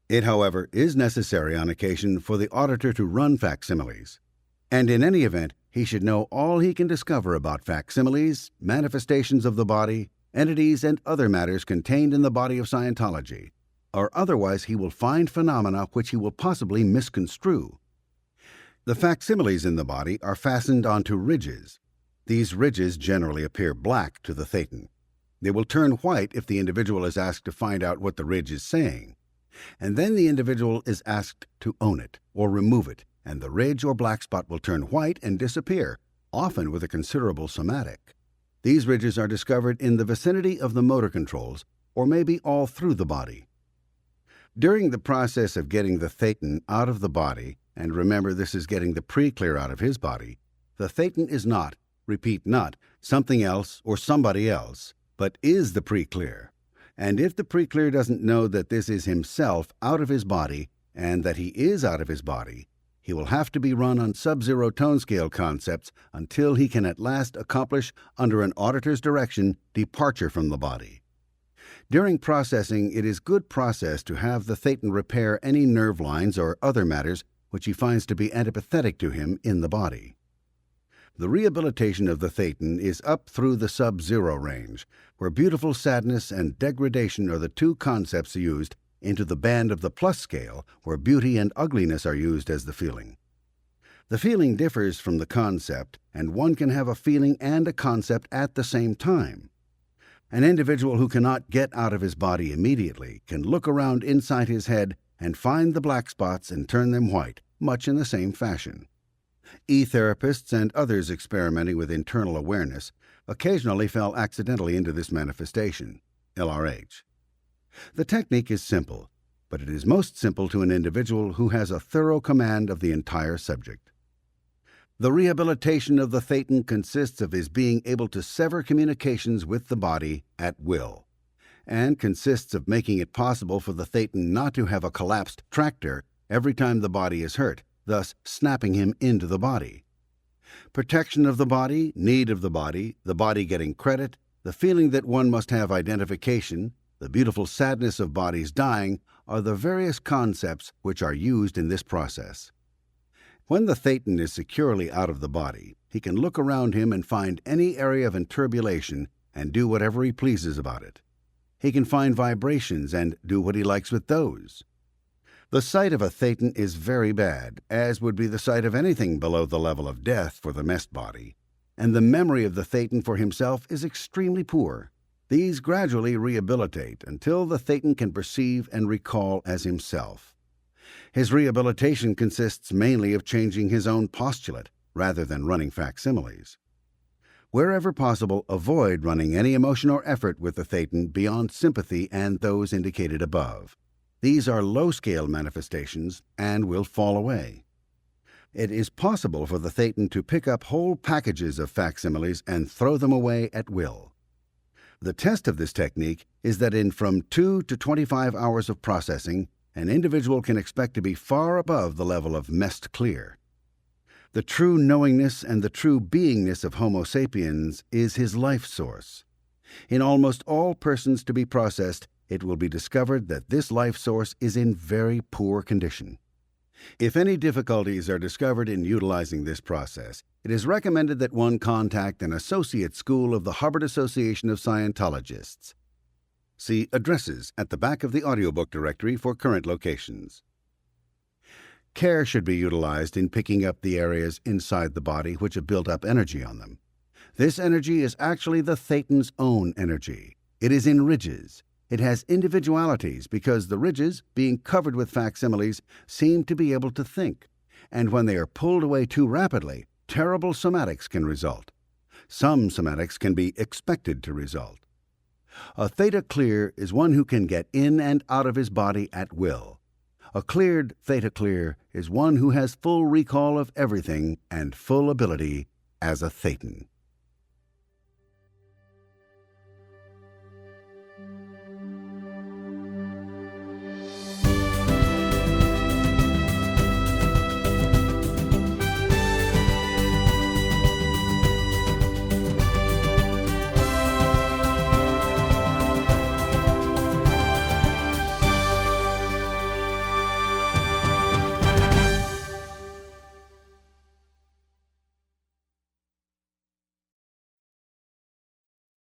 S1: It, however, is necessary on occasion for the auditor to run facsimiles, and in any event, he should know all he can discover about facsimiles, manifestations of the body, entities, and other matters contained in the body of Scientology, or otherwise he will find phenomena which he will possibly misconstrue. The facsimiles in the body are fastened onto ridges. These ridges generally appear black to the Thetan. They will turn white if the individual is asked to find out what the ridge is saying, and then the individual is asked to own it or remove it, and the ridge or black spot will turn white and disappear, often with a considerable somatic. These ridges are discovered in the vicinity of the motor controls, or maybe all through the body. During the process of getting the Thetan out of the body, and remember this is getting the preclear out of his body, the Thetan is not, repeat not, something else or somebody else, but is the preclear. And if the preclear doesn't know that this is himself out of his body, and that he is out of his body, he will have to be run on sub-zero tone scale concepts until he can at last accomplish, under an auditor's direction, departure from the body. During processing, it is good process to have the Thetan repair any nerve lines or other matters which he finds to be antipathetic to him in the body. The rehabilitation of the Thetan is up through the sub-zero range, where beautiful sadness and degradation are the two concepts used, into the band of the plus scale, where beauty and ugliness are used as the feeling. The feeling differs from the concept, and one can have a feeling and a concept at the same time. An individual who cannot get out of his body immediately can look around inside his head and find the black spots and turn them white, much in the same fashion. E-therapists and others experimenting with internal awareness occasionally fell accidentally into this manifestation, LRH. The technique is simple, but it is most simple to an individual who has a thorough command of the entire subject. The rehabilitation of the Thetan consists of his being able to sever communications with the body at will, and consists of making it possible for the Thetan not to have a collapsed tractor every time the body is hurt, thus snapping him into the body. Protection of the body, need of the body getting credit, the feeling that one must have identification, the beautiful sadness of bodies dying are the various concepts which are used in this process. When the Thetan is securely out of the body, he can look around him and find any area of interbulation and do whatever he pleases about it. He can find vibrations and do what he likes with those. The sight of a Thetan is very bad, as would be the sight of anything below the level of death for the messed body, and the memory of the Thetan for himself is extremely poor. These gradually rehabilitate until the Thetan can perceive and recall as himself. His rehabilitation consists mainly of changing his own postulate rather than running facsimiles. Wherever possible, avoid running any emotion or effort with the Thetan beyond sympathy and those indicated above. These are low-scale manifestations and will fall away. It is possible for the Thetan to pick up whole packages of facsimiles and throw them away at will. The test of this technique is that in from 2 to 25 hours of processing, an individual can expect to be far above the level of messed clear. The true knowingness and the true beingness of Homo sapiens is his life source. In almost all persons to be processed, it will be discovered that this life source is in very poor condition. If any difficulties are discovered in utilizing this process, it is recommended that one contact an associate school of the Harvard Association of Scientologists. See addresses at the back of the audiobook directory for current locations. Care should be utilized in picking up the areas inside the body which have built up energy on them. This energy is actually the Thetan's own energy. It is in ridges. It has individualities because the ridges, being covered with facsimiles, seem to be able to think, and when they are pulled away too rapidly, terrible somatics can result. Some somatics can be expected to result. A theta clear is one who can get in and out of his body at will. A cleared theta clear is one who has full recall of everything and full ability as a Thetan.